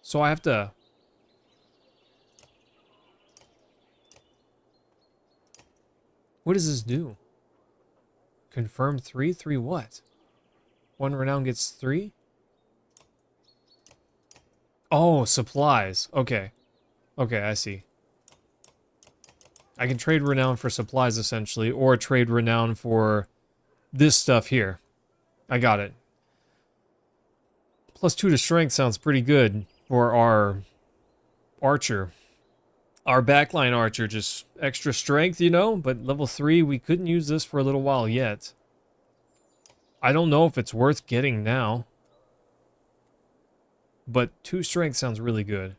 Speaker 1: So I have to... What does this do? Confirm 3? 3 what? 1 renown gets 3? Oh, supplies. Okay. Okay, I see. I can trade renown for supplies, essentially, or trade renown for this stuff here. I got it. +2 to strength sounds pretty good for archer. Our backline archer, just extra strength, you know? But level 3, we couldn't use this for a little while yet. I don't know if it's worth getting now. But 2 strength sounds really good.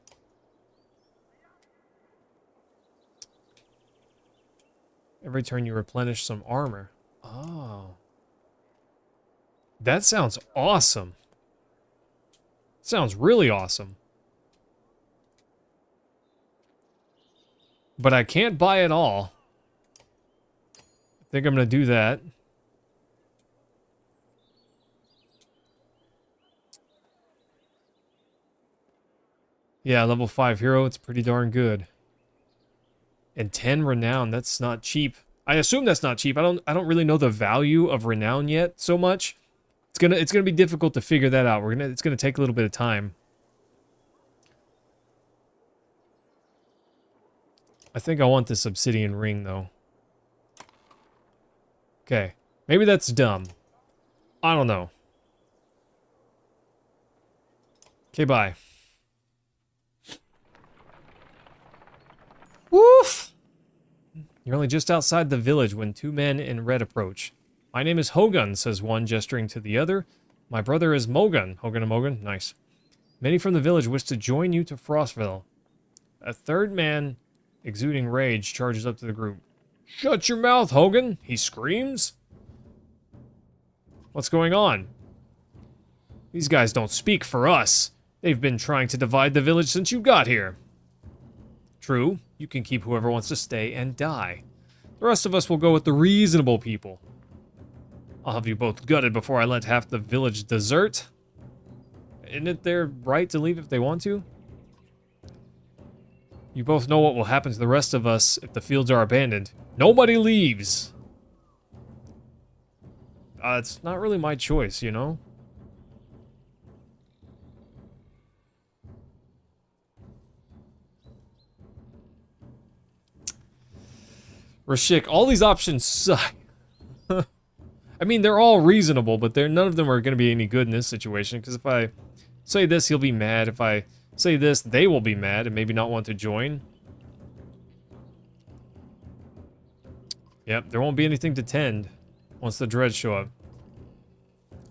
Speaker 1: Every turn you replenish some armor. Oh. That sounds awesome. Sounds really awesome. But I can't buy it all. I think I'm going to do that. Yeah, level 5 hero, it's pretty darn good. And 10 renown, that's not cheap. I assume that's not cheap. I don't really know the value of renown yet so much. It's gonna be difficult to figure that out. It's gonna take a little bit of time. I think I want this obsidian ring though. Okay. Maybe that's dumb. I don't know. Okay, bye. Woof! You're only just outside the village when 2 men in red approach. My name is Hogun, says one, gesturing to the other. My brother is Mogun. Hogun and Mogun? Nice. Many from the village wish to join you to Frostville. A third man, exuding rage, charges up to the group. Shut your mouth, Hogun! He screams. What's going on? These guys don't speak for us. They've been trying to divide the village since you got here. True, you can keep whoever wants to stay and die. The rest of us will go with the reasonable people. I'll have you both gutted before I let half the village desert. Isn't it their right to leave if they want to? You both know what will happen to the rest of us if the fields are abandoned. Nobody leaves! It's not really my choice, you know? Rashik, all these options suck. I mean, they're all reasonable, but none of them are going to be any good in this situation, because if I say this, he'll be mad. If I say this, they will be mad and maybe not want to join. Yep, there won't be anything to tend once the dreads show up.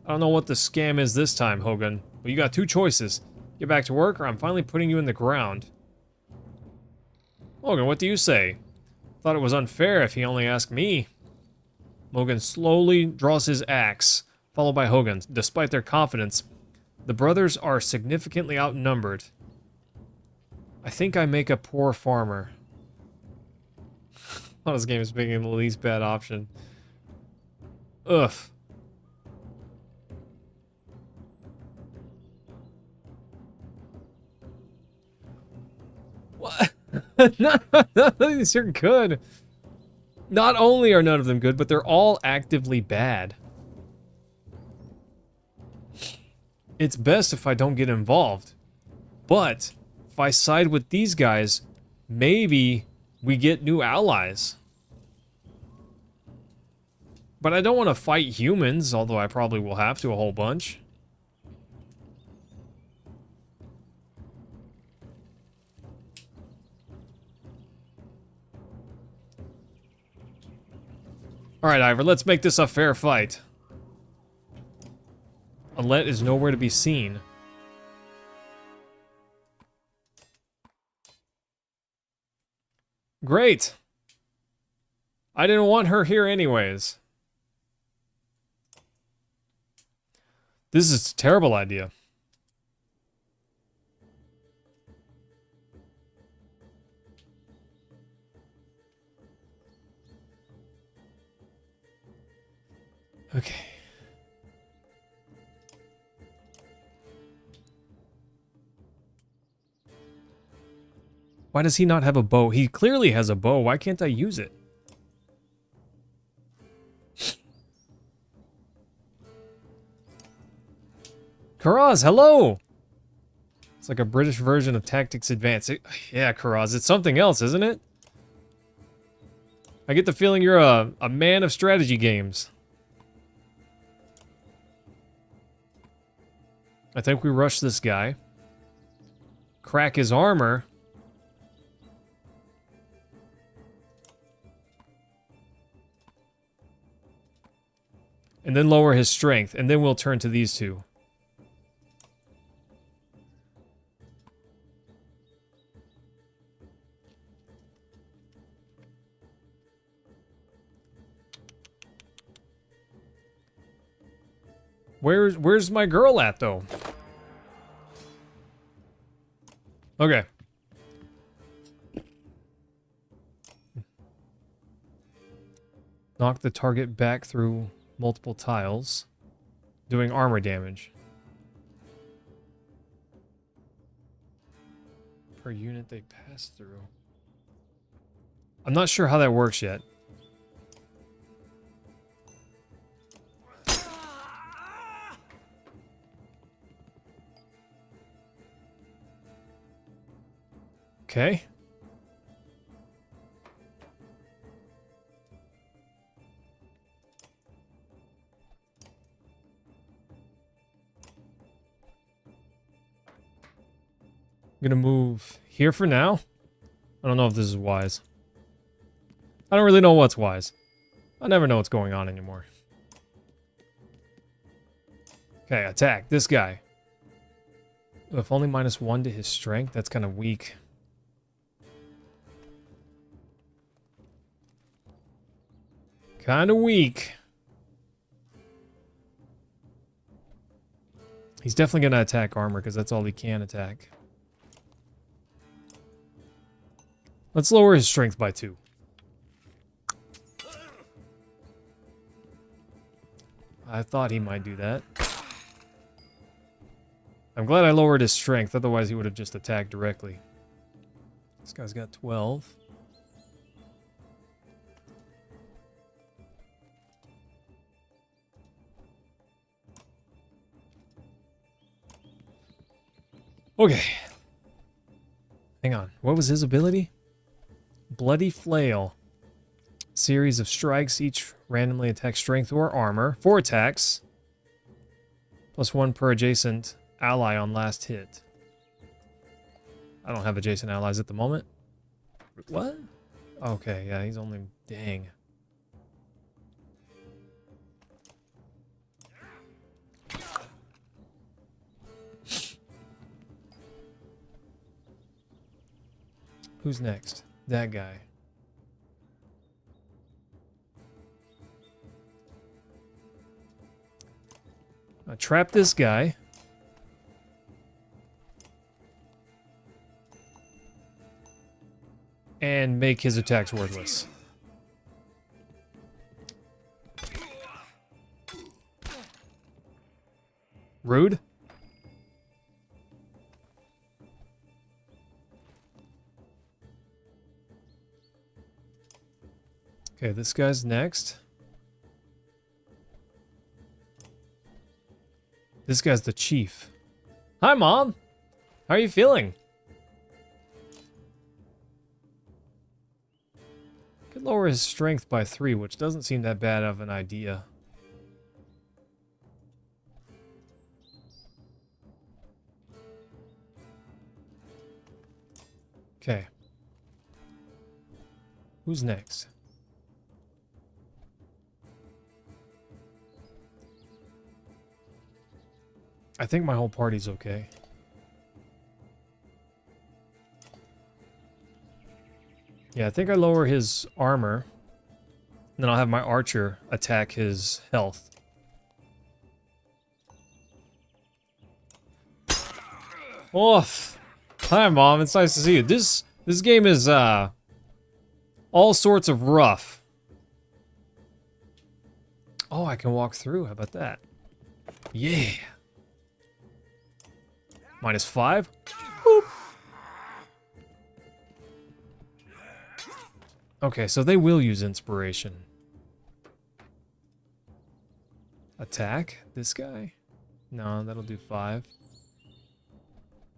Speaker 1: I don't know what the scam is this time, Hogun, but you got 2 choices. Get back to work, or I'm finally putting you in the ground. Hogun, what do you say? Thought it was unfair if he only asked me. Mogun slowly draws his axe, followed by Hogun. Despite their confidence, the brothers are significantly outnumbered. I think I make a poor farmer. Oh, this game is picking the least bad option. Ugh. What? None of these are good. Not only are none of them good, but they're all actively bad. It's best if I don't get involved. But if I side with these guys, maybe we get new allies. But I don't want to fight humans, although I probably will have to a whole bunch. Alright, Ivor, let's make this a fair fight. Alette is nowhere to be seen. Great! I didn't want her here anyways. This is a terrible idea. Okay. Why does he not have a bow? He clearly has a bow. Why can't I use it? Karaz, hello! It's like a British version of Tactics Advance. Yeah, Karaz, it's something else, isn't it? I get the feeling you're a man of strategy games. I think we rush this guy. Crack his armor. and then lower his strength, and then we'll turn to these two. Where's my girl at, though? Okay. Knock the target back through multiple tiles, doing armor damage. Per unit they pass through. I'm not sure how that works yet. Okay. I'm gonna move here for now. I don't know if this is wise. I don't really know what's wise. I never know what's going on anymore. Okay, attack this guy. If only -1 to his strength, that's kind of weak. Kind of weak. He's definitely going to attack armor because that's all he can attack. Let's lower his strength by 2. I thought he might do that. I'm glad I lowered his strength, otherwise he would have just attacked directly. This guy's got 12. Okay. Hang on. What was his ability? Bloody Flail. Series of strikes, each randomly attack strength or armor. 4 attacks. +1 per adjacent ally on last hit. I don't have adjacent allies at the moment. What? Okay, yeah, he's only... Dang. Who's next? That guy. I trap this guy. And make his attacks worthless. Rude. Okay, this guy's next. This guy's the chief. Hi, Mom. How are you feeling? Could lower his strength by 3, which doesn't seem that bad of an idea. Okay. Who's next? I think my whole party's okay. Yeah, I think I lower his armor. And then I'll have my archer attack his health. Oof. Hi, Mom. It's nice to see you. This game is all sorts of rough. Oh, I can walk through. How about that? Yeah. -5. Boop. Okay, so they will use inspiration. Attack this guy? No, that'll do 5.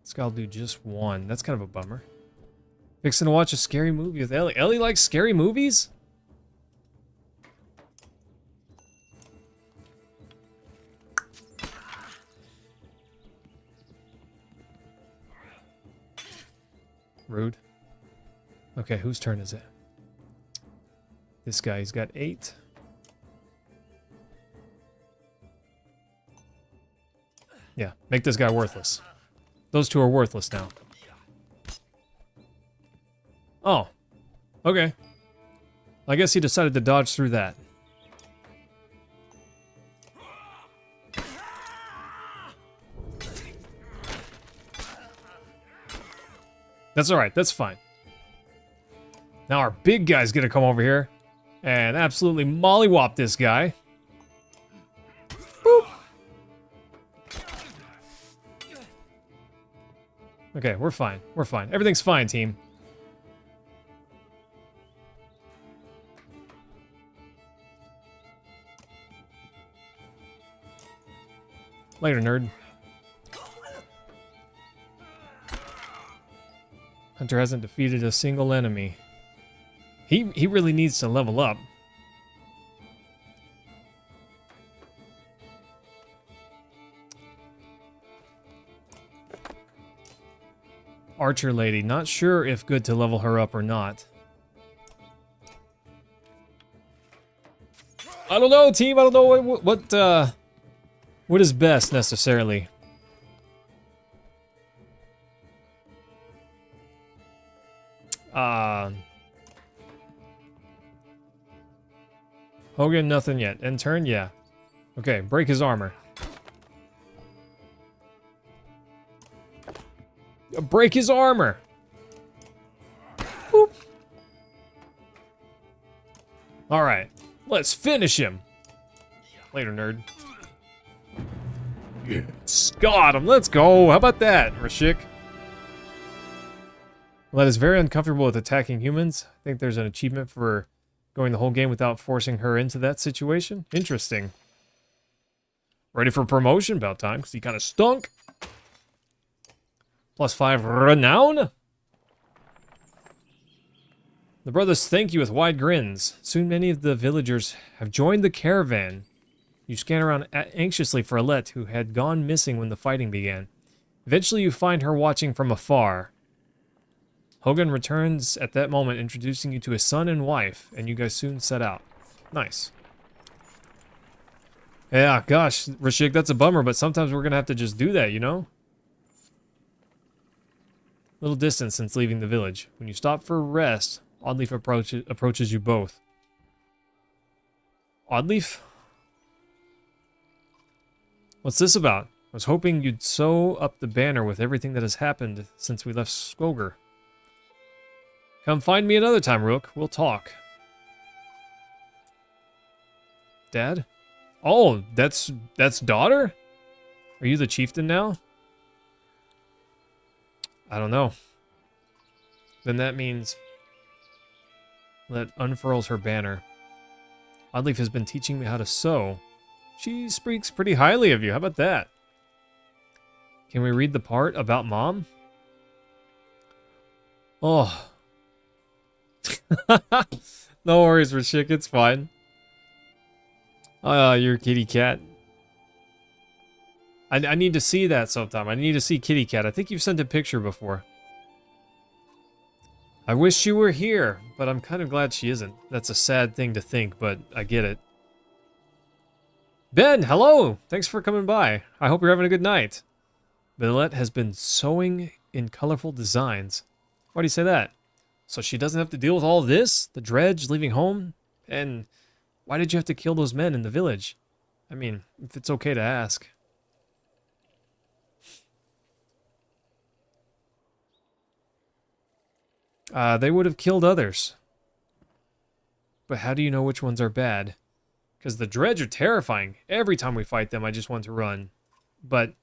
Speaker 1: This guy'll do just 1. That's kind of a bummer. Fixing to watch a scary movie with Ellie. Ellie likes scary movies? Rude. Okay, whose turn is it? This guy, he's got 8. Yeah, make this guy worthless. Those two are worthless now. Oh. Okay. I guess he decided to dodge through that. That's alright, that's fine. Now our big guy's gonna come over here and absolutely mollywop this guy. Boop. Okay, we're fine. We're fine. Everything's fine, team. Later, nerd. Hunter hasn't defeated a single enemy. He really needs to level up. Archer lady, not sure if good to level her up or not. I don't know, team. I don't know what is best necessarily. Hogan, nothing yet. End turn, yeah. Okay, break his armor. Break his armor! Boop. Alright, let's finish him! Later, nerd. Yes. Got him, let's go! How about that, Rashik? Led is very uncomfortable with attacking humans. I think there's an achievement for going the whole game without forcing her into that situation. Interesting. Ready for promotion? About time, because he kind of stunk. +5 renown. The brothers thank you with wide grins. Soon many of the villagers have joined the caravan. You scan around anxiously for Alette, who had gone missing when the fighting began. Eventually you find her watching from afar. Hogan returns at that moment, introducing you to his son and wife, and you guys soon set out. Nice. Yeah, gosh, Rashik, that's a bummer, but sometimes we're gonna have to just do that, you know? Little distance since leaving the village. When you stop for rest, Oddleaf approaches you both. Oddleaf? What's this about? I was hoping you'd sew up the banner with everything that has happened since we left Skoger. Come find me another time, Rook. We'll talk. Dad? Oh, that's daughter? Are you the chieftain now? I don't know. Then that means that unfurls her banner. Oddleaf has been teaching me how to sew. She speaks pretty highly of you. How about that? Can we read the part about Mom? Oh. No worries, Rashik. It's fine. You're kitty cat. I need to see that sometime. I need to see kitty cat. I think you've sent a picture before. I wish she were here, but I'm kind of glad she isn't. That's a sad thing to think, but I get it. Ben, hello! Thanks for coming by. I hope you're having a good night. Billette has been sewing in colorful designs. Why do you say that? So she doesn't have to deal with all this? The dredge, leaving home? And why did you have to kill those men in the village? I mean, if it's okay to ask. They would have killed others. But how do you know which ones are bad? Because the dredge are terrifying. Every time we fight them, I just want to run. But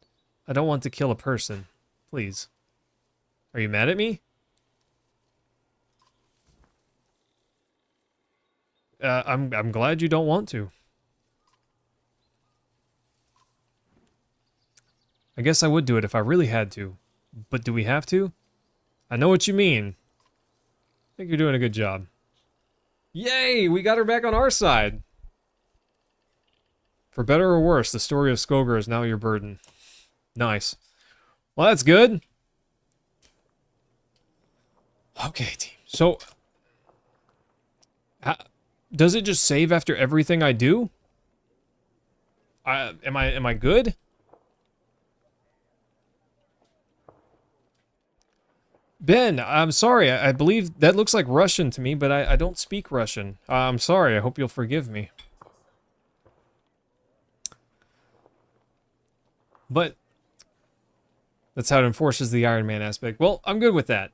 Speaker 1: I don't want to kill a person. Please. Are you mad at me? I'm glad you don't want to. I guess I would do it if I really had to. But do we have to? I know what you mean. I think you're doing a good job. Yay! We got her back on our side! For better or worse, the story of Skoger is now your burden. Nice. Well, that's good. Okay, team. So, does it just save after everything I do? Am I good? Ben, I'm sorry. I believe that looks like Russian to me, but I don't speak Russian. I'm sorry. I hope you'll forgive me. But that's how it enforces the Iron Man aspect. Well, I'm good with that.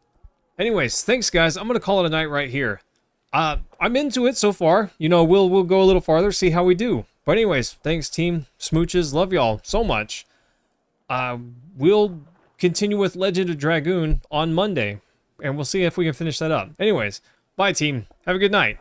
Speaker 1: Anyways, thanks guys. I'm gonna call it a night right here. I'm into it so far. You know, we'll go a little farther, see how we do. But anyways, thanks team. Smooches, love y'all so much. We'll continue with Legend of Dragoon on Monday, and we'll see if we can finish that up. Anyways, bye team. Have a good night.